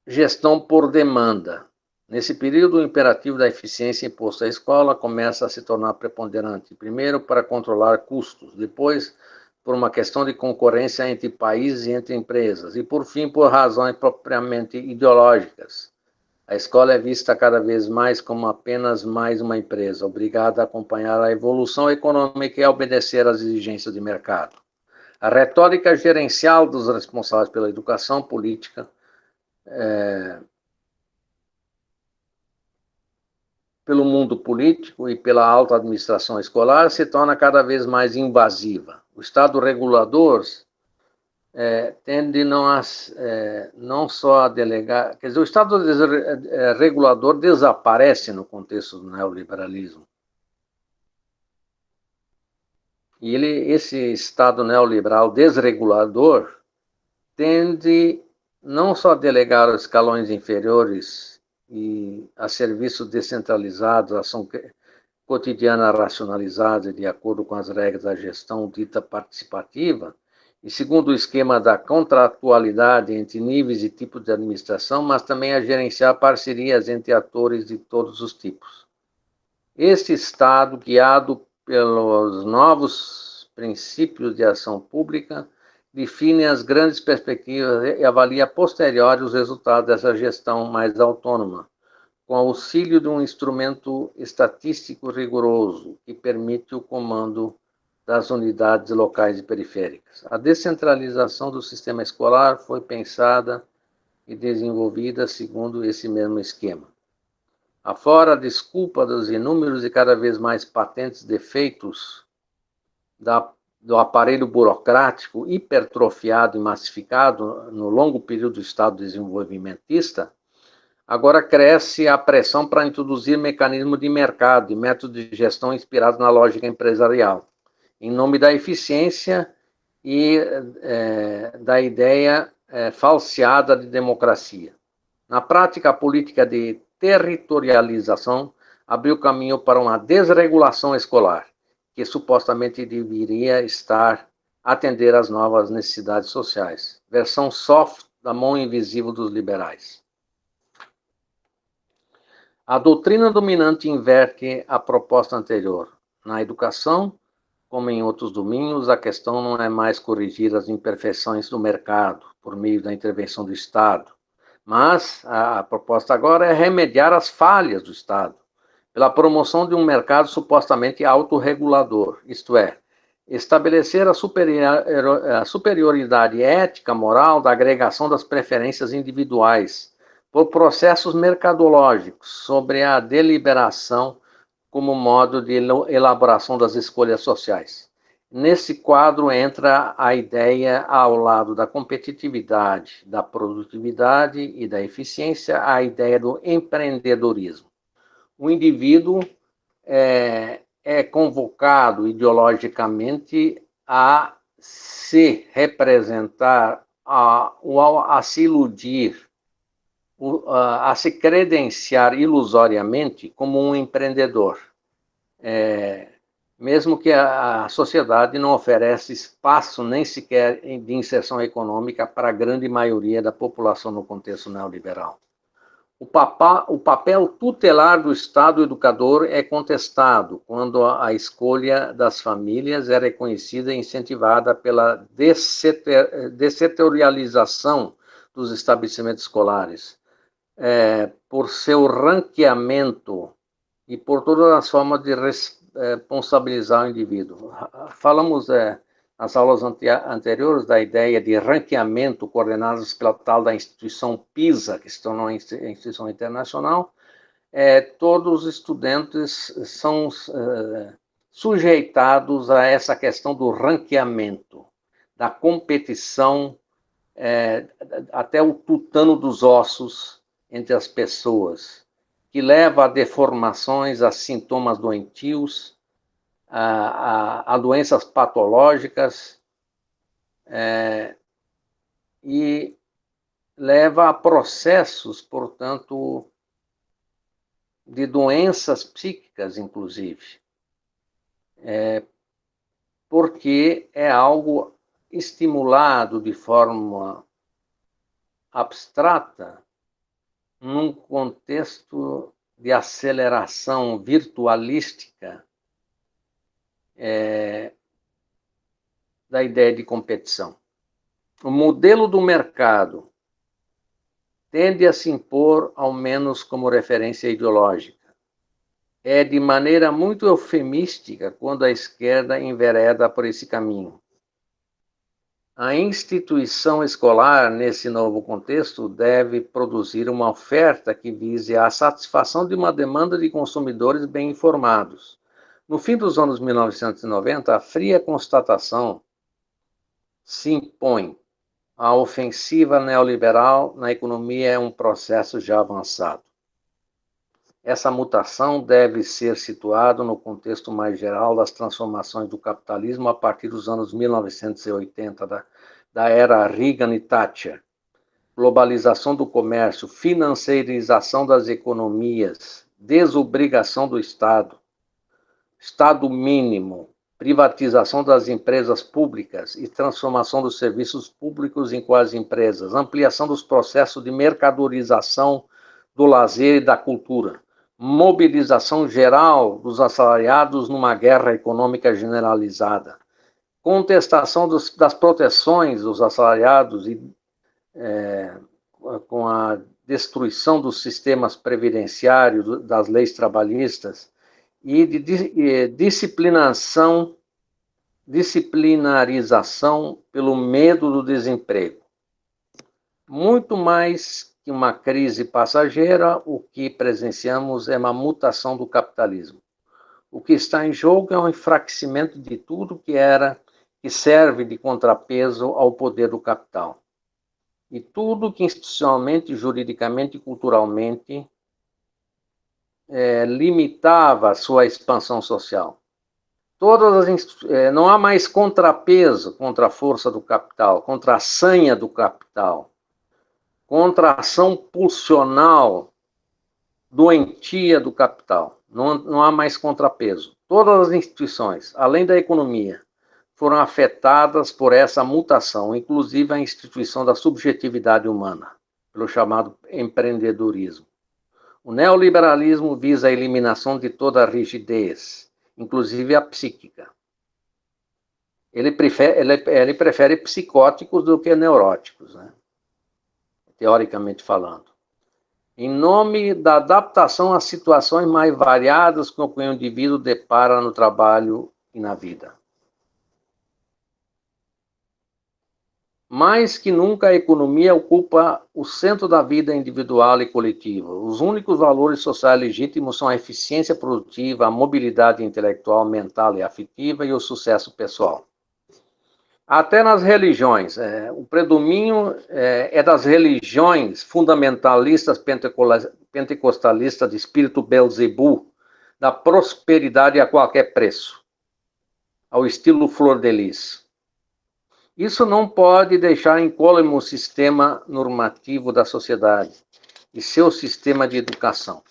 gestão por demanda. Nesse período, o imperativo da eficiência imposto à escola começa a se tornar preponderante. Primeiro, para controlar custos, depois, por uma questão de concorrência entre países e entre empresas, e, por fim, por razões propriamente ideológicas. A escola é vista cada vez mais como apenas mais uma empresa, obrigada a acompanhar a evolução econômica e a obedecer às exigências de mercado. A retórica gerencial dos responsáveis pela educação política, pelo mundo político e pela alta administração escolar se torna cada vez mais invasiva. O Estado regulador tende não só a delegar... Quer dizer, o Estado regulador desaparece no contexto do neoliberalismo. E esse Estado neoliberal desregulador tende não só a delegar aos escalões inferiores e a serviços descentralizados, ação cotidiana racionalizada de acordo com as regras da gestão dita participativa, e segundo o esquema da contratualidade entre níveis e tipos de administração, mas também a gerenciar parcerias entre atores de todos os tipos. Este Estado, guiado pelos novos princípios de ação pública, define as grandes perspectivas e avalia a posteriori os resultados dessa gestão mais autônoma, com auxílio de um instrumento estatístico rigoroso que permite o comando das unidades locais e periféricas. A descentralização do sistema escolar foi pensada e desenvolvida segundo esse mesmo esquema. Afora a desculpa dos inúmeros e cada vez mais patentes defeitos do aparelho burocrático hipertrofiado e massificado no longo período do Estado desenvolvimentista, agora cresce a pressão para introduzir mecanismos de mercado e métodos de gestão inspirados na lógica empresarial, em nome da eficiência e da ideia falseada de democracia. Na prática, a política de territorialização abriu caminho para uma desregulação escolar, que supostamente deveria atender às novas necessidades sociais. Versão soft da mão invisível dos liberais. A doutrina dominante inverte a proposta anterior. Na educação, como em outros domínios, a questão não é mais corrigir as imperfeições do mercado por meio da intervenção do Estado, mas a proposta agora é remediar as falhas do Estado pela promoção de um mercado supostamente autorregulador, isto é, estabelecer a superioridade ética, moral da agregação das preferências individuais por processos mercadológicos sobre a deliberação como modo de elaboração das escolhas sociais. Nesse quadro entra a ideia, ao lado da competitividade, da produtividade e da eficiência, a ideia do empreendedorismo. O indivíduo é convocado ideologicamente a se representar, a se iludir, a se credenciar ilusoriamente como um empreendedor. Mesmo que a sociedade não ofereça espaço nem sequer de inserção econômica para a grande maioria da população no contexto neoliberal. O papel tutelar do Estado educador é contestado quando a escolha das famílias é reconhecida e incentivada pela dessetorialização dos estabelecimentos escolares, por seu ranqueamento e por todas as formas de responsabilizar o indivíduo. Falamos nas aulas anteriores da ideia de ranqueamento coordenadas pela tal da instituição PISA, que se tornou instituição internacional. Todos os estudantes são sujeitados a essa questão do ranqueamento, da competição, até o tutano dos ossos entre as pessoas, que leva a deformações, a sintomas doentios, a doenças patológicas, e leva a processos, portanto, de doenças psíquicas, inclusive, porque é algo estimulado de forma abstrata num contexto de aceleração virtualística da ideia de competição. O modelo do mercado tende a se impor, ao menos como referência ideológica. É de maneira muito eufemística quando a esquerda envereda por esse caminho. A instituição escolar, nesse novo contexto, deve produzir uma oferta que vise a satisfação de uma demanda de consumidores bem informados. No fim dos anos 1990, a fria constatação se impõe. A ofensiva neoliberal na economia é um processo já avançado. Essa mutação deve ser situada no contexto mais geral das transformações do capitalismo a partir dos anos 1980, da era Reagan e Thatcher. Globalização do comércio, financeirização das economias, desobrigação do Estado, Estado mínimo, privatização das empresas públicas e transformação dos serviços públicos em quase empresas, ampliação dos processos de mercadorização do lazer e da cultura, mobilização geral dos assalariados numa guerra econômica generalizada, contestação das proteções dos assalariados com a destruição dos sistemas previdenciários, das leis trabalhistas, e de disciplinarização pelo medo do desemprego. Muito mais que uma crise passageira, o que presenciamos é uma mutação do capitalismo. O que está em jogo é um enfraquecimento de tudo que serve de contrapeso ao poder do capital. E tudo que institucionalmente, juridicamente e culturalmente limitava a sua expansão social. Não há mais contrapeso contra a força do capital, contra a sanha do capital, contra a ação pulsional doentia do capital. Não há mais contrapeso. Todas as instituições, além da economia, foram afetadas por essa mutação, inclusive a instituição da subjetividade humana, pelo chamado empreendedorismo. O neoliberalismo visa a eliminação de toda a rigidez, inclusive a psíquica. Ele prefere psicóticos do que neuróticos, né? Teoricamente falando. Em nome da adaptação às situações mais variadas com que o indivíduo depara no trabalho e na vida. Mais que nunca, a economia ocupa o centro da vida individual e coletiva. Os únicos valores sociais legítimos são a eficiência produtiva, a mobilidade intelectual, mental e afetiva e o sucesso pessoal. Até nas religiões, o predomínio é das religiões fundamentalistas pentecostalistas de espírito Belzebu, da prosperidade a qualquer preço, ao estilo Flor de Lis. Isso não pode deixar incólume o sistema normativo da sociedade e seu sistema de educação,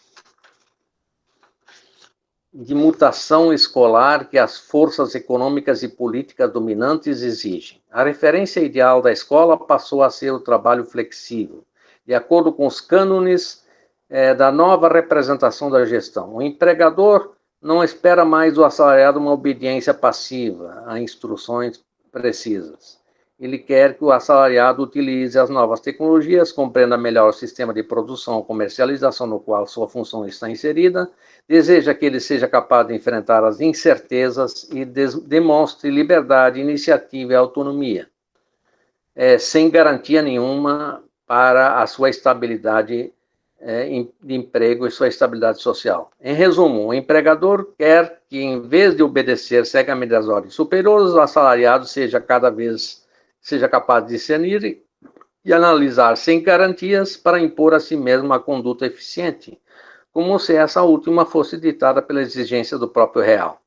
de mutação escolar que as forças econômicas e políticas dominantes exigem. A referência ideal da escola passou a ser o trabalho flexível, de acordo com os cânones da nova representação da gestão. O empregador não espera mais do assalariado uma obediência passiva a instruções precisas. Ele quer que o assalariado utilize as novas tecnologias, compreenda melhor o sistema de produção e comercialização no qual sua função está inserida, deseja que ele seja capaz de enfrentar as incertezas e demonstre liberdade, iniciativa e autonomia, sem garantia nenhuma para a sua estabilidade de emprego e sua estabilidade social. Em resumo, o empregador quer que, em vez de obedecer cegamente às ordens superiores, o assalariado seja capaz de discernir e analisar sem garantias para impor a si mesmo uma conduta eficiente, como se essa última fosse ditada pela exigência do próprio real.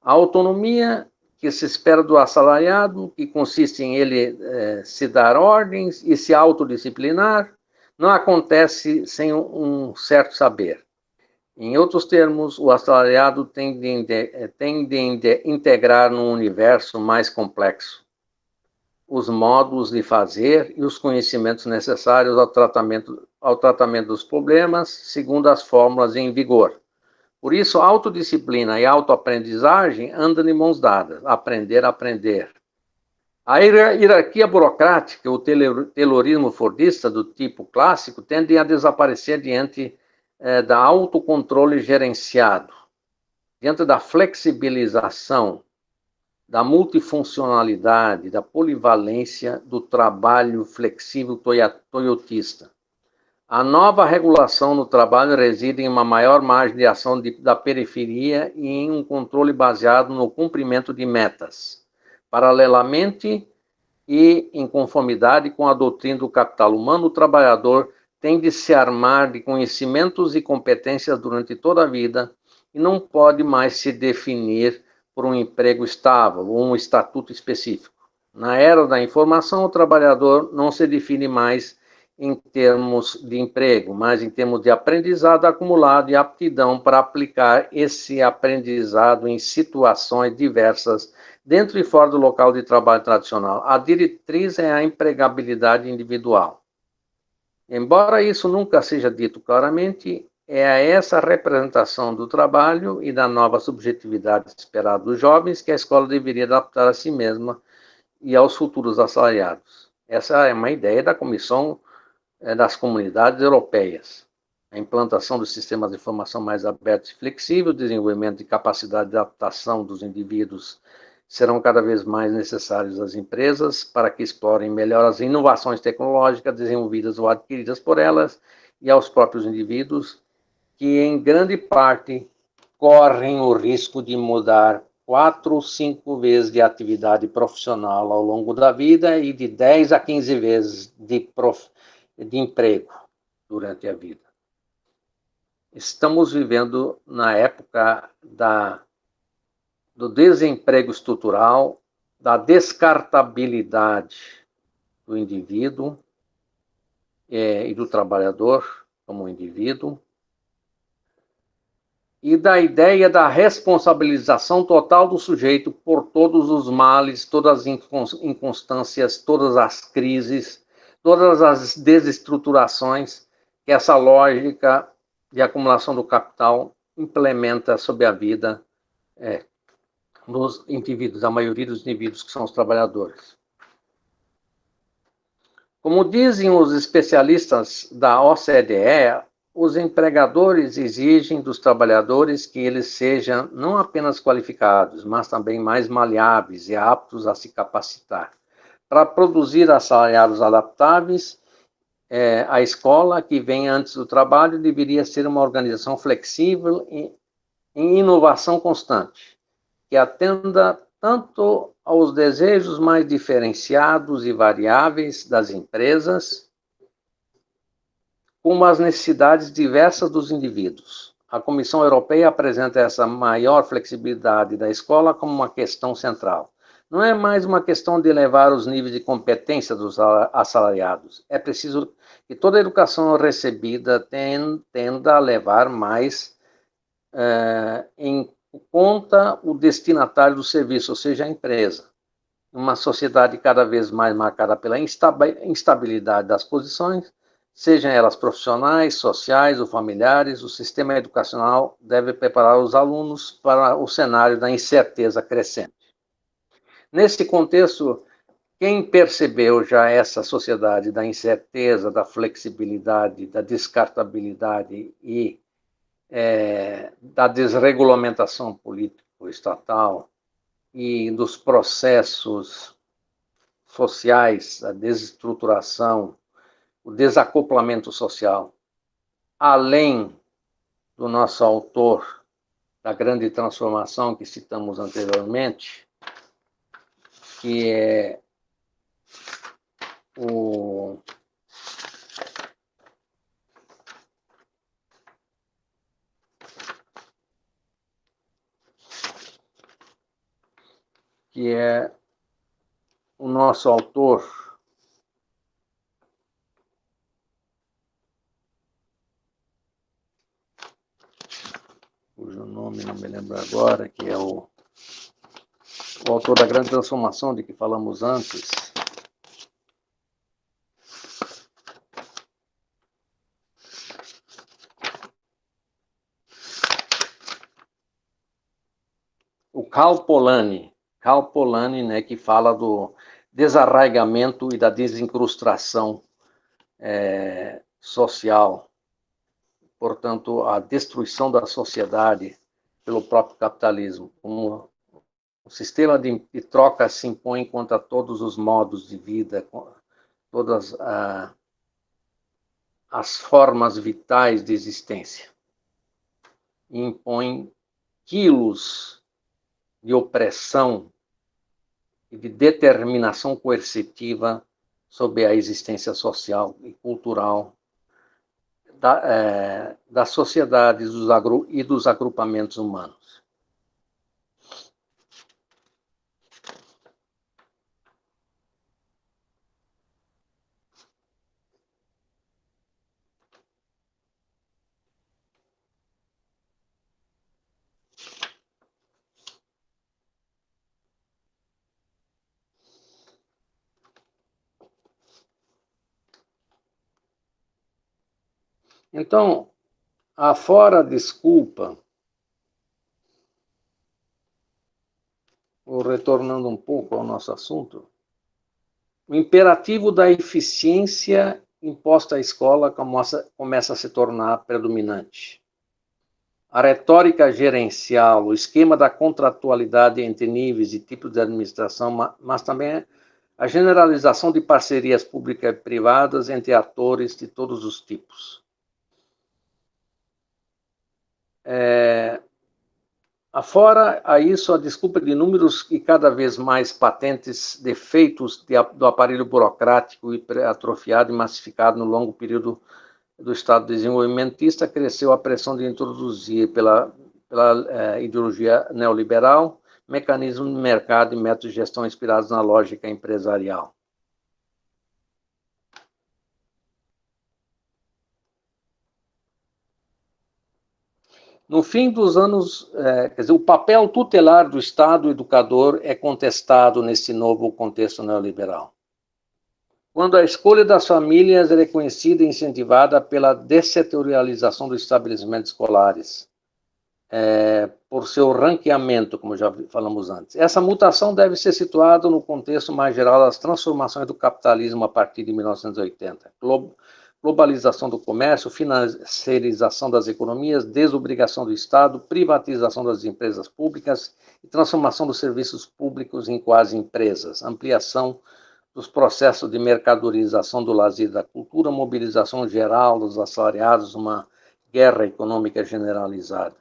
A autonomia que se espera do assalariado, que consiste em ele se dar ordens e se autodisciplinar, não acontece sem um certo saber. Em outros termos, o assalariado tem de integrar num universo mais complexo os modos de fazer e os conhecimentos necessários ao tratamento dos problemas, segundo as fórmulas em vigor. Por isso, autodisciplina e autoaprendizagem andam de mãos dadas. Aprender a aprender. A hierarquia burocrática, o taylorismo fordista do tipo clássico, tendem a desaparecer diante da autocontrole gerenciado, diante da flexibilização, da multifuncionalidade, da polivalência do trabalho flexível toyotista. A nova regulação no trabalho reside em uma maior margem de ação da periferia e em um controle baseado no cumprimento de metas. Paralelamente e em conformidade com a doutrina do capital humano, o trabalhador tem de se armar de conhecimentos e competências durante toda a vida e não pode mais se definir por um emprego estável ou um estatuto específico. Na era da informação, o trabalhador não se define mais em termos de emprego, mas em termos de aprendizado acumulado e aptidão para aplicar esse aprendizado em situações diversas, dentro e fora do local de trabalho tradicional. A diretriz é a empregabilidade individual. Embora isso nunca seja dito claramente, é a essa representação do trabalho e da nova subjetividade esperada dos jovens que a escola deveria adaptar a si mesma e aos futuros assalariados. Essa é uma ideia da Comissão das Comunidades Europeias. A implantação dos sistemas de informação mais abertos e flexíveis, o desenvolvimento de capacidade de adaptação dos indivíduos serão cada vez mais necessários às empresas para que explorem melhor as inovações tecnológicas desenvolvidas ou adquiridas por elas e aos próprios indivíduos, que em grande parte correm o risco de mudar 4 ou 5 vezes de atividade profissional ao longo da vida e de 10 a 15 vezes de emprego durante a vida. Estamos vivendo na época do desemprego estrutural, da descartabilidade do indivíduo e do trabalhador como indivíduo, e da ideia da responsabilização total do sujeito por todos os males, todas as inconstâncias, todas as crises, todas as desestruturações que essa lógica de acumulação do capital implementa sobre a vida dos indivíduos, a maioria dos indivíduos que são os trabalhadores. Como dizem os especialistas da OCDE, os empregadores exigem dos trabalhadores que eles sejam não apenas qualificados, mas também mais maleáveis e aptos a se capacitar, Para produzir assalariados adaptáveis, a escola, que vem antes do trabalho, deveria ser uma organização flexível e em inovação constante, que atenda tanto aos desejos mais diferenciados e variáveis das empresas, como às necessidades diversas dos indivíduos. A Comissão Europeia apresenta essa maior flexibilidade da escola como uma questão central. Não é mais uma questão de elevar os níveis de competência dos assalariados. É preciso que toda a educação recebida tenda a levar mais em conta o destinatário do serviço, ou seja, a empresa. Uma sociedade cada vez mais marcada pela instabilidade das posições, sejam elas profissionais, sociais ou familiares, o sistema educacional deve preparar os alunos para o cenário da incerteza crescente. Nesse contexto, quem percebeu já essa sociedade da incerteza, da flexibilidade, da descartabilidade e da desregulamentação político-estatal e dos processos sociais, a desestruturação, o desacoplamento social, além do nosso autor da grande transformação que citamos anteriormente, que é o nosso autor, cujo nome não me lembro agora, que é o autor da grande transformação de que falamos antes. O Karl Polanyi, né, que fala do desarraigamento e da desincrustação social, portanto, a destruição da sociedade pelo próprio capitalismo, como o sistema de troca se impõe contra todos os modos de vida, todas as formas vitais de existência, e impõe quilos de opressão e de determinação coercitiva sobre a existência social e cultural das sociedades e dos agrupamentos humanos. Então, afora a desculpa, retornando um pouco ao nosso assunto, o imperativo da eficiência imposta à escola começa a se tornar predominante. A retórica gerencial, o esquema da contratualidade entre níveis e tipos de administração, mas também a generalização de parcerias públicas e privadas entre atores de todos os tipos. Afora a isso, a desculpa de inúmeros e cada vez mais patentes defeitos do aparelho burocrático atrofiado e massificado no longo período do Estado desenvolvimentista, cresceu a pressão de introduzir pela ideologia neoliberal mecanismos de mercado e métodos de gestão inspirados na lógica empresarial. No fim dos anos, quer dizer, o papel tutelar do Estado educador é contestado nesse novo contexto neoliberal. Quando a escolha das famílias é reconhecida e incentivada pela dessetorialização dos estabelecimentos escolares, por seu ranqueamento, como já falamos antes. Essa mutação deve ser situada no contexto mais geral das transformações do capitalismo a partir de 1980. Globalização do comércio, financiarização das economias, desobrigação do Estado, privatização das empresas públicas e transformação dos serviços públicos em quase empresas, ampliação dos processos de mercadorização do lazer e da cultura, mobilização geral dos assalariados, uma guerra econômica generalizada.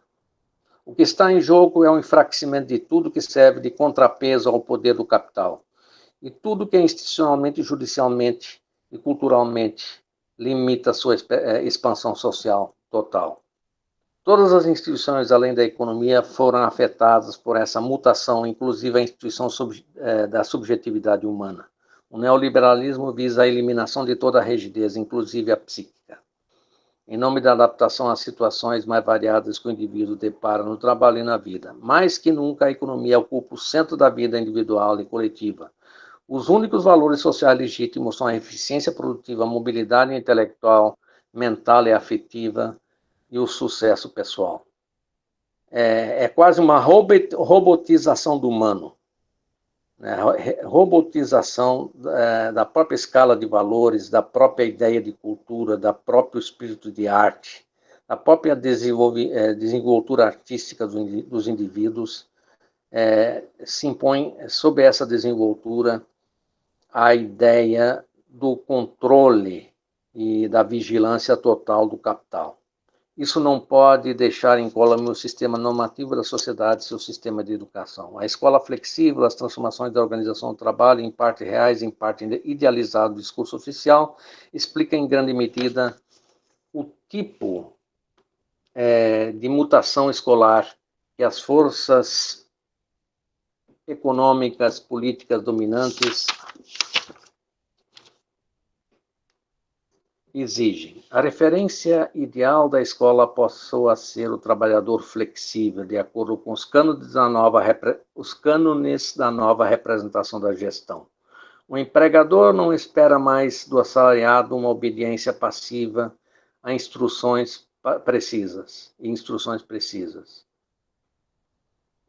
O que está em jogo é o enfraquecimento de tudo que serve de contrapeso ao poder do capital. E tudo que é institucionalmente, judicialmente e culturalmente limita a sua expansão social total. Todas as instituições, além da economia, foram afetadas por essa mutação, inclusive a instituição da subjetividade humana. O neoliberalismo visa a eliminação de toda a rigidez, inclusive a psíquica, em nome da adaptação às situações mais variadas que o indivíduo depara no trabalho e na vida. Mais que nunca, a economia ocupa o centro da vida individual e coletiva. Os únicos valores sociais legítimos são a eficiência produtiva, a mobilidade intelectual, mental e afetiva e o sucesso pessoal. É quase uma robotização do humano. Robotização da própria escala de valores, da própria ideia de cultura, da próprio espírito de arte, da própria desenvoltura artística dos indivíduos. Se impõe sob essa desenvoltura a ideia do controle e da vigilância total do capital. Isso não pode deixar incólume o sistema normativo da sociedade e seu sistema de educação. A escola flexível, as transformações da organização do trabalho, em parte reais, em parte idealizado do discurso oficial, explica em grande medida o tipo de mutação escolar que as forças econômicas, políticas dominantes exigem. A referência ideal da escola passou a ser o trabalhador flexível, de acordo com os cânones da nova representação da gestão. O empregador não espera mais do assalariado uma obediência passiva a instruções precisas.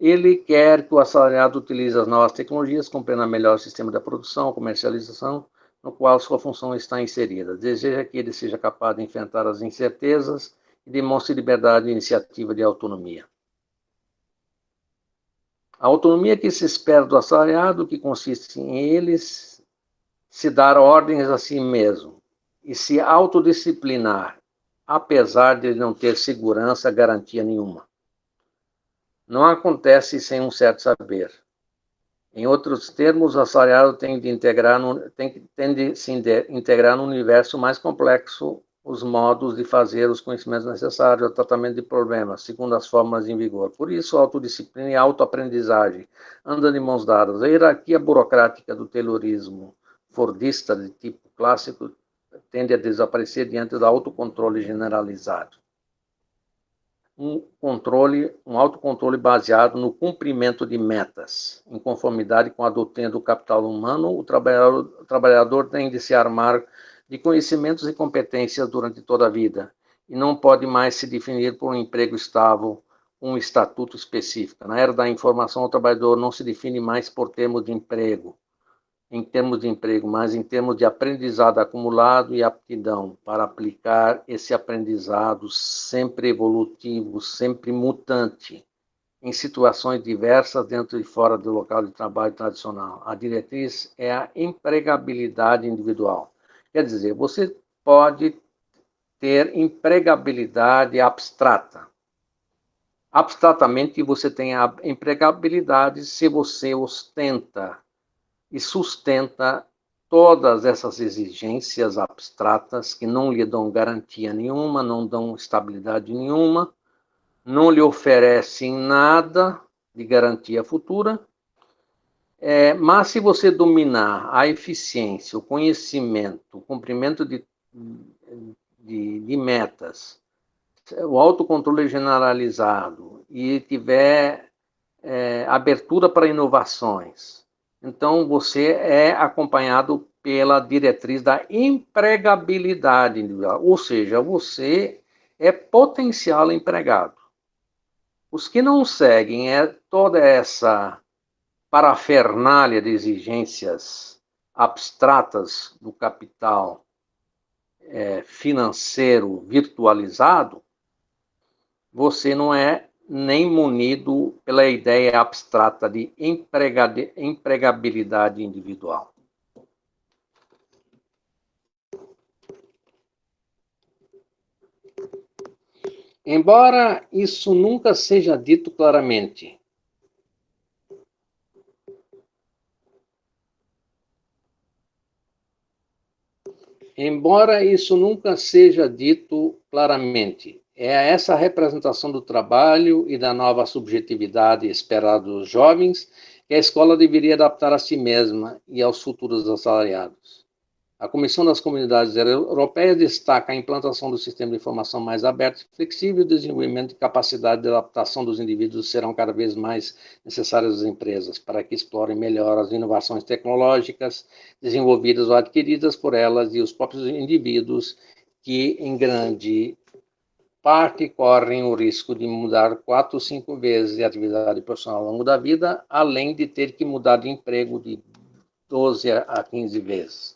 Ele quer que o assalariado utilize as novas tecnologias, compreenda melhor o sistema da produção, comercialização, no qual sua função está inserida. Deseja que ele seja capaz de enfrentar as incertezas e demonstre liberdade de iniciativa e de autonomia. A autonomia que se espera do assalariado, que consiste em eles se dar ordens a si mesmo e se autodisciplinar, apesar de não ter segurança, garantia nenhuma. Não acontece sem um certo saber. Em outros termos, o assalariado tem de se integrar no universo mais complexo os modos de fazer os conhecimentos necessários ao tratamento de problemas, segundo as fórmulas em vigor. Por isso, autodisciplina e autoaprendizagem andam de mãos dadas. A hierarquia burocrática do taylorismo fordista de tipo clássico tende a desaparecer diante do autocontrole generalizado. Um autocontrole baseado no cumprimento de metas. Em conformidade com a doutrina do capital humano, o trabalhador tem de se armar de conhecimentos e competências durante toda a vida e não pode mais se definir por um emprego estável, um estatuto específico. Na era da informação, o trabalhador não se define mais por termos de emprego, mas em termos de aprendizado acumulado e aptidão para aplicar esse aprendizado sempre evolutivo, sempre mutante, em situações diversas dentro e fora do local de trabalho tradicional. A diretriz é a empregabilidade individual. Quer dizer, você pode ter empregabilidade abstrata. Abstratamente, você tem a empregabilidade se você ostenta e sustenta todas essas exigências abstratas que não lhe dão garantia nenhuma, não dão estabilidade nenhuma, não lhe oferecem nada de garantia futura, mas se você dominar a eficiência, o conhecimento, o cumprimento de metas, o autocontrole generalizado e tiver abertura para inovações, então você é acompanhado pela diretriz da empregabilidade individual, ou seja, você é potencial empregado. Os que não seguem toda essa parafernália de exigências abstratas do capital financeiro virtualizado, você não é nem munido pela ideia abstrata de empregabilidade individual. Embora isso nunca seja dito claramente, é essa representação do trabalho e da nova subjetividade esperada dos jovens que a escola deveria adaptar a si mesma e aos futuros assalariados. A Comissão das Comunidades Europeias destaca a implantação do sistema de informação mais aberto e flexível e o desenvolvimento de capacidade de adaptação dos indivíduos serão cada vez mais necessárias às empresas para que explorem melhor as inovações tecnológicas desenvolvidas ou adquiridas por elas e os próprios indivíduos que, em grande parte, correm o risco de mudar 4 ou 5 vezes de atividade profissional ao longo da vida, além de ter que mudar de emprego de 12 a 15 vezes.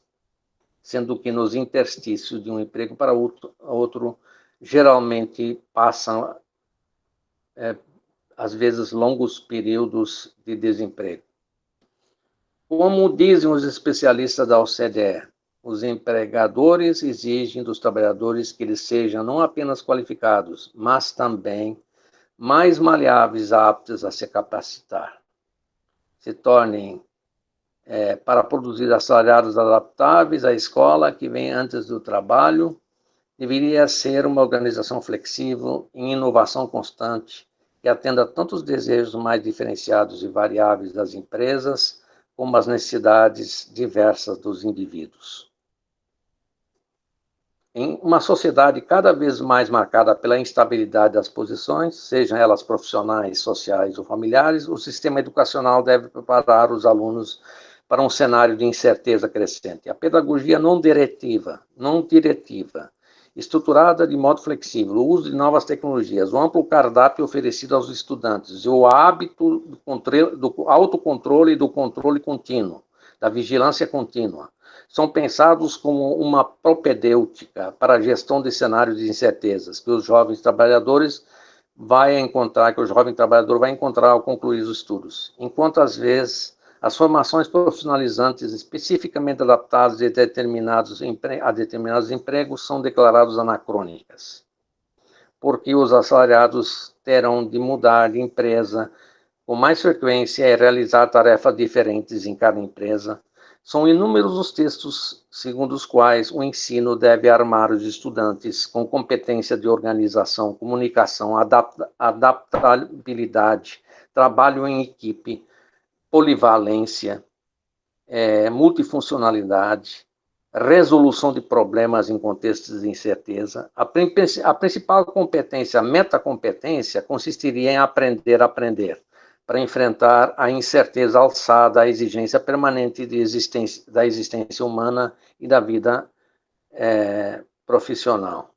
Sendo que nos interstícios de um emprego para outro geralmente passam, às vezes, longos períodos de desemprego. Como dizem os especialistas da OCDE, os empregadores exigem dos trabalhadores que eles sejam não apenas qualificados, mas também mais maleáveis, aptos a se capacitar, se tornem para produzir assalariados adaptáveis à escola que vem antes do trabalho, deveria ser uma organização flexível, em inovação constante, que atenda tanto os desejos mais diferenciados e variáveis das empresas, como as necessidades diversas dos indivíduos. Em uma sociedade cada vez mais marcada pela instabilidade das posições, sejam elas profissionais, sociais ou familiares, o sistema educacional deve preparar os alunos para um cenário de incerteza crescente. A pedagogia não diretiva, estruturada de modo flexível, o uso de novas tecnologias, o amplo cardápio oferecido aos estudantes, o hábito do autocontrole e do controle contínuo, da vigilância contínua, são pensados como uma propedêutica para a gestão de cenários de incertezas que o jovem trabalhador vai encontrar ao concluir os estudos, enquanto às vezes as formações profissionalizantes especificamente adaptadas a determinados empregos são declaradas anacrônicas, porque os assalariados terão de mudar de empresa com mais frequência e realizar tarefas diferentes em cada empresa. São inúmeros os textos segundo os quais o ensino deve armar os estudantes com competência de organização, comunicação, adaptabilidade, trabalho em equipe, polivalência, multifuncionalidade, resolução de problemas em contextos de incerteza. A principal competência, a metacompetência, consistiria em aprender a aprender, para enfrentar a incerteza alçada à exigência permanente da existência humana e da vida profissional.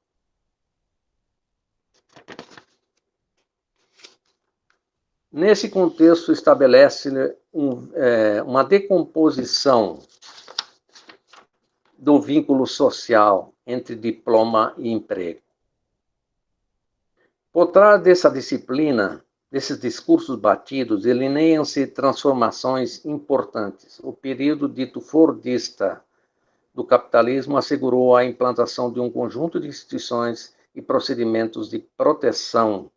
Nesse contexto, estabelece uma decomposição do vínculo social entre diploma e emprego. Por trás dessa disciplina, desses discursos batidos, delineiam-se transformações importantes. O período dito fordista do capitalismo assegurou a implantação de um conjunto de instituições e procedimentos de proteção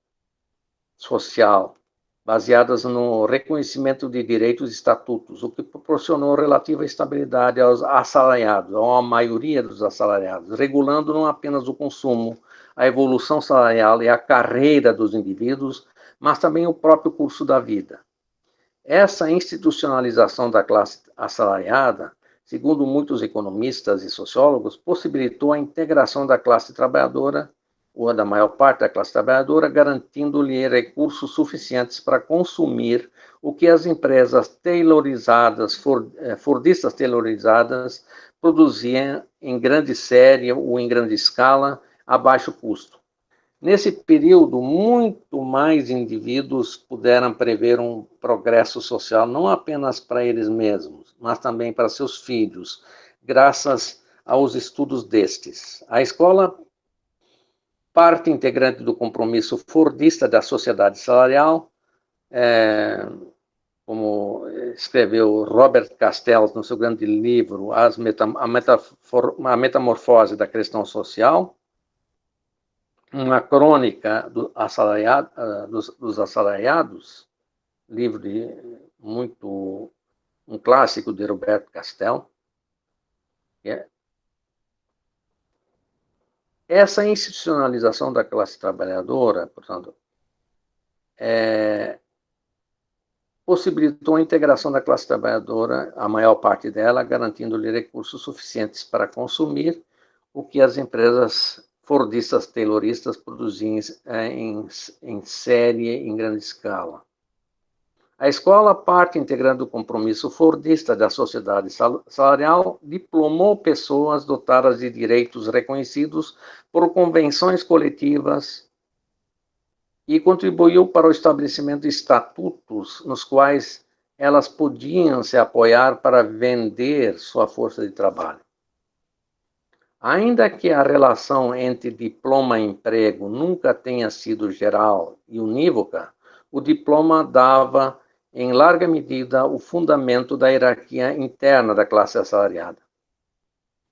social, baseadas no reconhecimento de direitos e estatutos, o que proporcionou relativa estabilidade aos assalariados, à maioria dos assalariados, regulando não apenas o consumo, a evolução salarial e a carreira dos indivíduos, mas também o próprio curso da vida. Essa institucionalização da classe assalariada, segundo muitos economistas e sociólogos, possibilitou a integração da classe trabalhadora, ou da maior parte da classe trabalhadora, garantindo-lhe recursos suficientes para consumir o que as empresas fordistas tailorizadas produziam em grande série ou em grande escala, a baixo custo. Nesse período, muito mais indivíduos puderam prever um progresso social, não apenas para eles mesmos, mas também para seus filhos, graças aos estudos destes. A escola, parte integrante do compromisso fordista da sociedade salarial, como escreveu Robert Castells no seu grande livro A Metamorfose da Questão Social, uma crônica dos assalariados, livro um clássico de Roberto Castell. Essa institucionalização da classe trabalhadora, portanto, possibilitou a integração da classe trabalhadora, a maior parte dela, garantindo-lhe recursos suficientes para consumir o que as empresas fordistas, tayloristas produziam em série, em grande escala. A escola, parte integrante do compromisso fordista da sociedade salarial, diplomou pessoas dotadas de direitos reconhecidos por convenções coletivas e contribuiu para o estabelecimento de estatutos nos quais elas podiam se apoiar para vender sua força de trabalho. Ainda que a relação entre diploma e emprego nunca tenha sido geral e unívoca, o diploma dava, em larga medida, o fundamento da hierarquia interna da classe assalariada,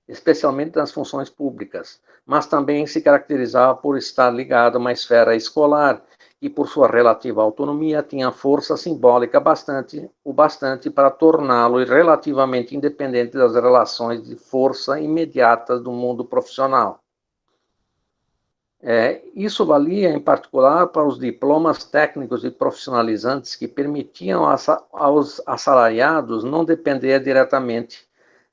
especialmente nas funções públicas, mas também se caracterizava por estar ligado a uma esfera escolar e, por sua relativa autonomia, tinha força simbólica o bastante para torná-lo relativamente independente das relações de força imediatas do mundo profissional. Isso valia, em particular, para os diplomas técnicos e profissionalizantes que permitiam aos assalariados não depender diretamente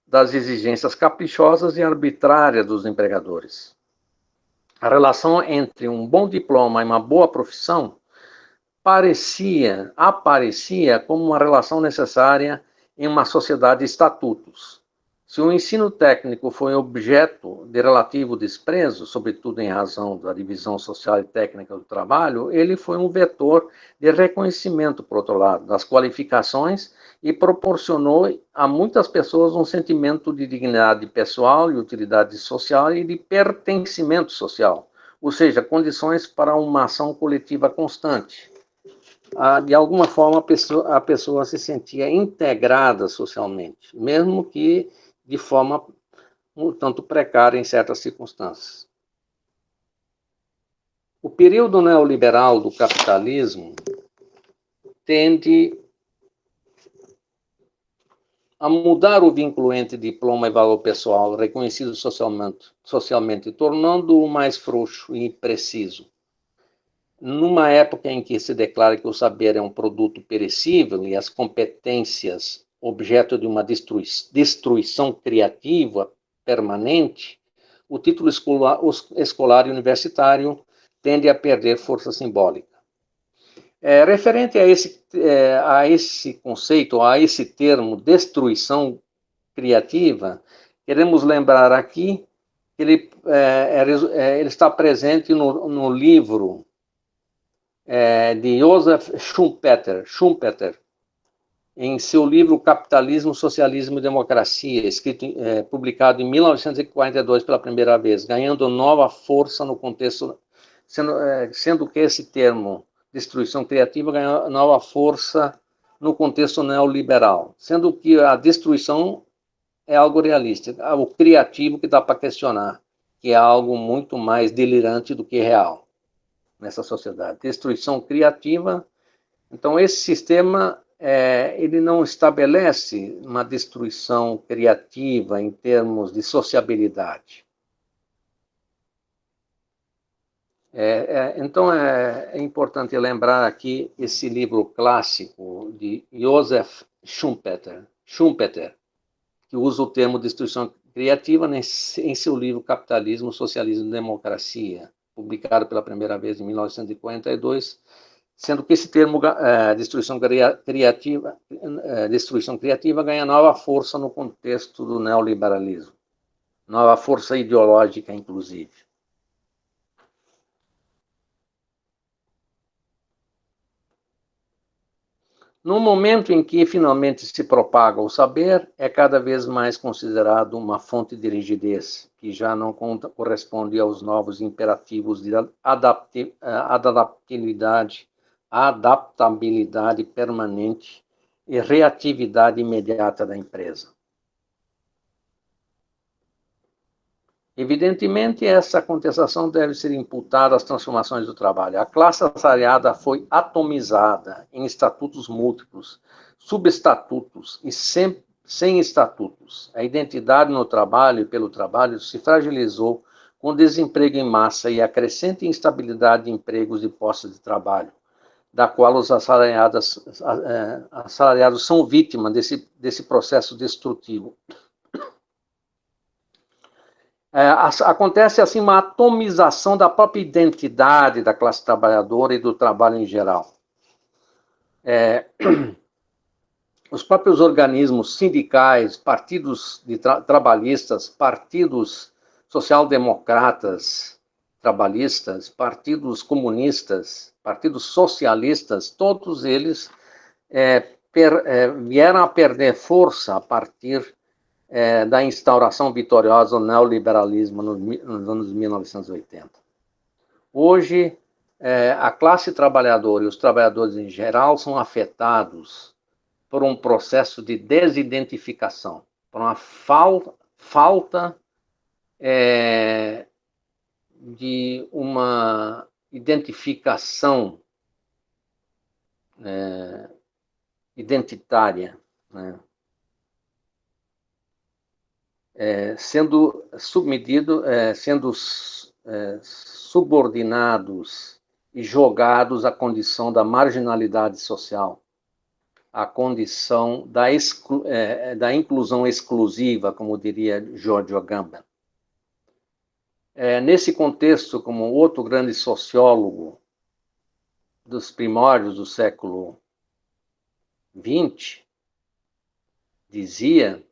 das exigências caprichosas e arbitrárias dos empregadores. A relação entre um bom diploma e uma boa profissão aparecia como uma relação necessária em uma sociedade de estatutos. Se o ensino técnico foi objeto de relativo desprezo, sobretudo em razão da divisão social e técnica do trabalho, ele foi um vetor de reconhecimento, por outro lado, das qualificações e proporcionou a muitas pessoas um sentimento de dignidade pessoal e utilidade social e de pertencimento social, ou seja, condições para uma ação coletiva constante. De alguma forma, a pessoa se sentia integrada socialmente, mesmo que de forma um tanto precária em certas circunstâncias. O período neoliberal do capitalismo tende a mudar o vínculo entre diploma e valor pessoal reconhecido socialmente, tornando-o mais frouxo e impreciso. Numa época em que se declara que o saber é um produto perecível e as competências objeto de uma destruição criativa permanente, o título escolar e universitário tende a perder força simbólica. Referente a esse conceito, a esse termo, destruição criativa, queremos lembrar aqui que ele está presente no livro de Joseph Schumpeter, em seu livro Capitalismo, Socialismo e Democracia, publicado em 1942 pela primeira vez, ganhando nova força no contexto, sendo que esse termo, destruição criativa, ganhou nova força no contexto neoliberal, sendo que a destruição é algo realista, o criativo que dá para questionar, que é algo muito mais delirante do que real nessa sociedade. Destruição criativa. Então, esse sistema ele não estabelece uma destruição criativa em termos de sociabilidade. Então, é importante lembrar aqui esse livro clássico de Joseph Schumpeter, que usa o termo destruição criativa em seu livro Capitalismo, Socialismo e Democracia, publicado pela primeira vez em 1942, sendo que esse termo destruição criativa ganha nova força no contexto do neoliberalismo, nova força ideológica, inclusive. No momento em que finalmente se propaga o saber, é cada vez mais considerado uma fonte de rigidez, que já não corresponde aos novos imperativos de adaptabilidade permanente e reatividade imediata da empresa. Evidentemente, essa contestação deve ser imputada às transformações do trabalho. A classe assalariada foi atomizada em estatutos múltiplos, subestatutos e sem estatutos. A identidade no trabalho e pelo trabalho se fragilizou com desemprego em massa e a crescente instabilidade de empregos e postos de trabalho, da qual os assalariados são vítimas desse processo destrutivo. Acontece assim uma atomização da própria identidade da classe trabalhadora e do trabalho em geral. Os próprios organismos sindicais, partidos trabalhistas, partidos social-democratas trabalhistas, partidos comunistas, partidos socialistas, todos eles vieram a perder força a partir da instauração vitoriosa do neoliberalismo nos anos 1980. Hoje, a classe trabalhadora e os trabalhadores em geral são afetados por um processo de desidentificação, por uma falta de uma identificação identitária, né? Sendo subordinados e jogados à condição da marginalidade social, à condição da inclusão exclusiva, como diria George Agamben. Nesse contexto, como outro grande sociólogo dos primórdios do século XX dizia,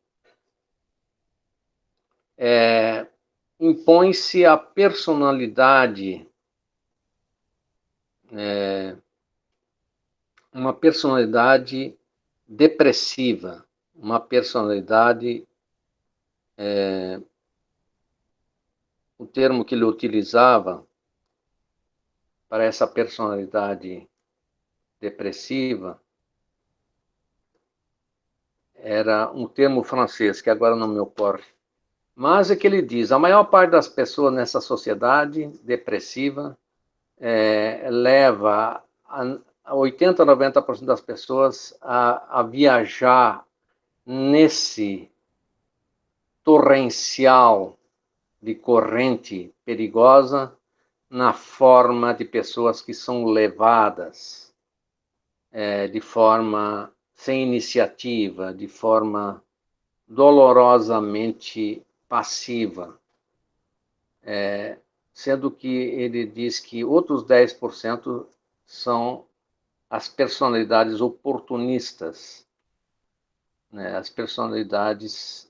impõe-se a personalidade, uma personalidade depressiva, uma personalidade, o termo que ele utilizava para essa personalidade depressiva era um termo francês, que agora não me ocorre. Mas é que ele diz, a maior parte das pessoas nessa sociedade depressiva leva a 80% a 90% das pessoas a viajar nesse torrencial de corrente perigosa na forma de pessoas que são levadas de forma sem iniciativa, de forma dolorosamente passiva, sendo que ele diz que outros 10% são as personalidades oportunistas, né? As personalidades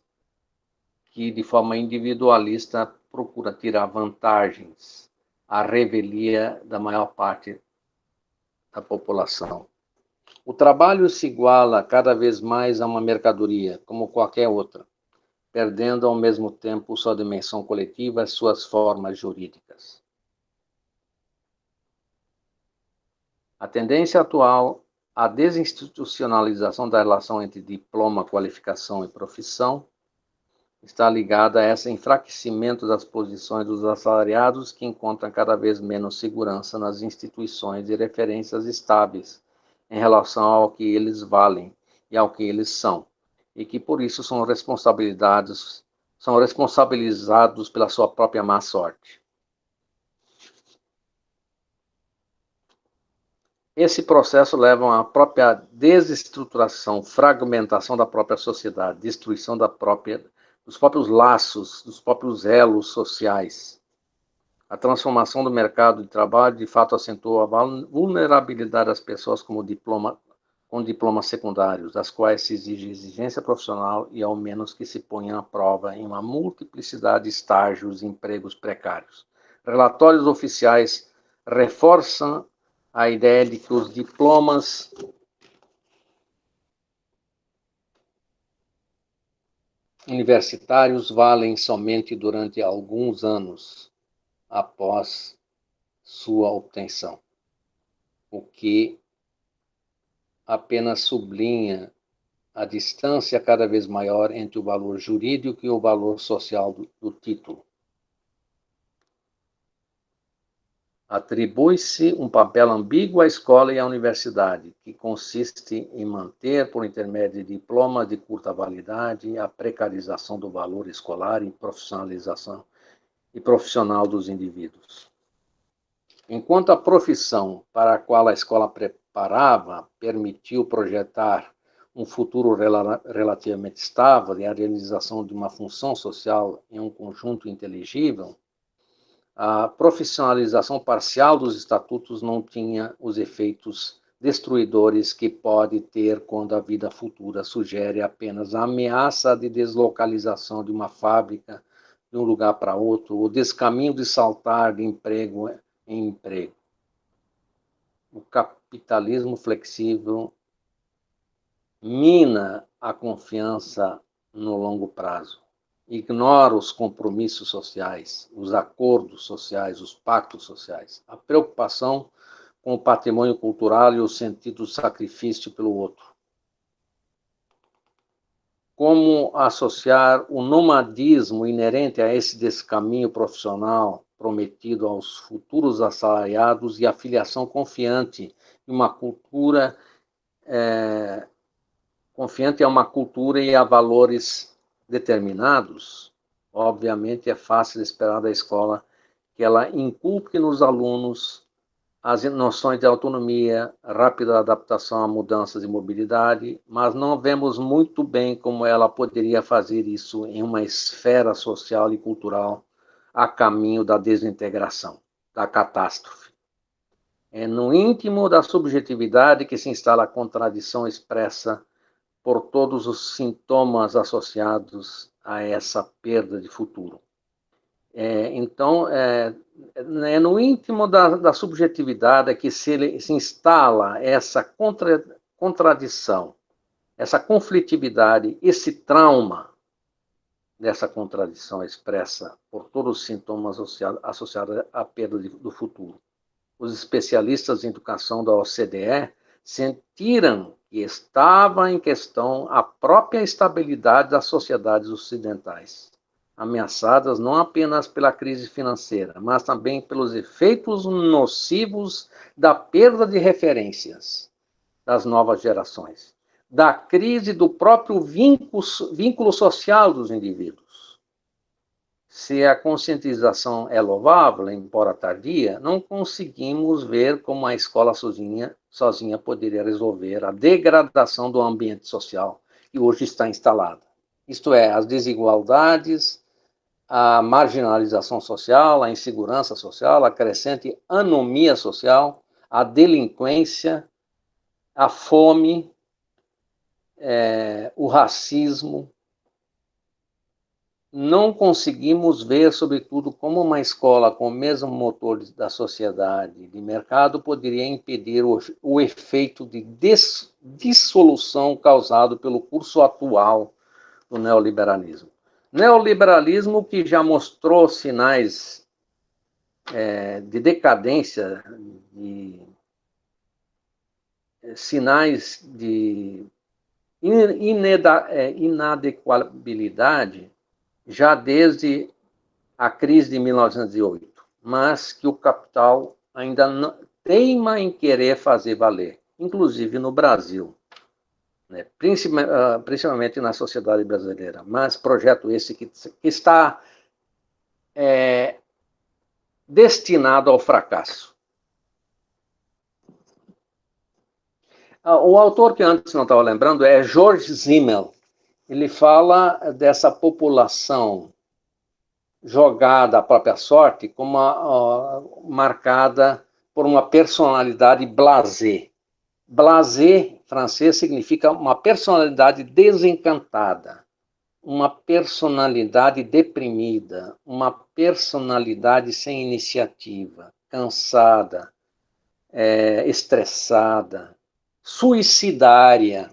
que, de forma individualista, procura tirar vantagens à revelia da maior parte da população. O trabalho se iguala cada vez mais a uma mercadoria, como qualquer outra, perdendo ao mesmo tempo sua dimensão coletiva e suas formas jurídicas. A tendência atual à desinstitucionalização da relação entre diploma, qualificação e profissão está ligada a esse enfraquecimento das posições dos assalariados que encontram cada vez menos segurança nas instituições e referências estáveis em relação ao que eles valem e ao que eles são, e que por isso são responsabilizados pela sua própria má sorte. Esse processo leva à própria desestruturação, fragmentação da própria sociedade, destruição dos próprios laços, dos próprios elos sociais. A transformação do mercado de trabalho, de fato, acentuou a vulnerabilidade das pessoas com diplomas secundários, das quais se exige exigência profissional e, ao menos, que se ponham à prova em uma multiplicidade de estágios e empregos precários. Relatórios oficiais reforçam a ideia de que os diplomas universitários valem somente durante alguns anos após sua obtenção, o que apenas sublinha a distância cada vez maior entre o valor jurídico e o valor social do título. Atribui-se um papel ambíguo à escola e à universidade, que consiste em manter, por intermédio de diplomas de curta validade, a precarização do valor escolar e profissionalização e profissional dos indivíduos. Enquanto a profissão para a qual a escola preparava permitiu projetar um futuro relativamente estável e a realização de uma função social em um conjunto inteligível, a profissionalização parcial dos estatutos não tinha os efeitos destruidores que pode ter quando a vida futura sugere apenas a ameaça de deslocalização de uma fábrica de um lugar para outro, o descaminho de saltar de emprego em emprego. O capitalismo flexível mina a confiança no longo prazo, ignora os compromissos sociais, os acordos sociais, os pactos sociais, a preocupação com o patrimônio cultural e o sentido do sacrifício pelo outro. Como associar o nomadismo inerente a esse descaminho profissional prometido aos futuros assalariados e a filiação confiante em uma cultura confiante a uma cultura e a valores determinados? Obviamente é fácil esperar da escola que ela inculque nos alunos as noções de autonomia, rápida adaptação a mudanças de mobilidade, mas não vemos muito bem como ela poderia fazer isso em uma esfera social e cultural a caminho da desintegração, da catástrofe. É no íntimo da subjetividade que se instala a contradição expressa por todos os sintomas associados a essa perda de futuro. Então, no íntimo da subjetividade que se instala essa contradição, essa conflitividade, esse trauma dessa contradição expressa por todos os sintomas associados à perda do futuro. Os especialistas em educação da OCDE sentiram que estava em questão a própria estabilidade das sociedades ocidentais, ameaçadas não apenas pela crise financeira, mas também pelos efeitos nocivos da perda de referências das novas gerações, da crise do próprio vínculo social dos indivíduos. Se a conscientização é louvável, embora tardia, não conseguimos ver como a escola sozinha poderia resolver a degradação do ambiente social que hoje está instalada. Isto é, as desigualdades, a marginalização social, a insegurança social, a crescente anomia social, a delinquência, a fome, o racismo. Não conseguimos ver, sobretudo, como uma escola com o mesmo motor da sociedade de mercado poderia impedir o efeito de dissolução causado pelo curso atual do neoliberalismo. Neoliberalismo que já mostrou sinais de decadência, sinais de inadequabilidade, já desde a crise de 1908, mas que o capital ainda teima em querer fazer valer, inclusive no Brasil, né? Principalmente na sociedade brasileira, mas projeto esse que está destinado ao fracasso. O autor que antes não estava lembrando é George Simmel. Ele fala dessa população jogada à própria sorte como marcada por uma personalidade blasé. Blasé, francês, significa uma personalidade desencantada, uma personalidade deprimida, uma personalidade sem iniciativa, cansada, estressada, suicidária,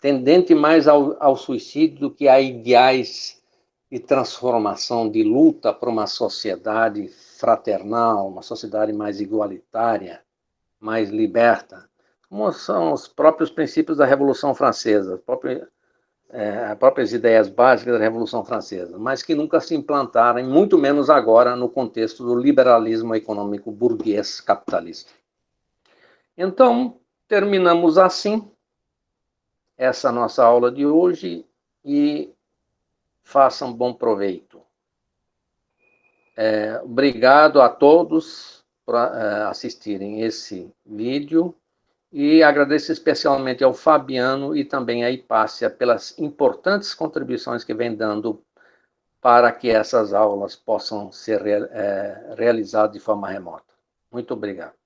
tendente mais ao suicídio do que a ideais de transformação, de luta por uma sociedade fraternal, uma sociedade mais igualitária, mais liberta, como são os próprios princípios da Revolução Francesa, a própria próprias ideias básicas da Revolução Francesa, mas que nunca se implantaram, muito menos agora, no contexto do liberalismo econômico burguês capitalista. Então, terminamos assim essa nossa aula de hoje e façam bom proveito. Obrigado a todos por assistirem esse vídeo e agradeço especialmente ao Fabiano e também à Hipácia pelas importantes contribuições que vem dando para que essas aulas possam ser realizadas de forma remota. Muito obrigado.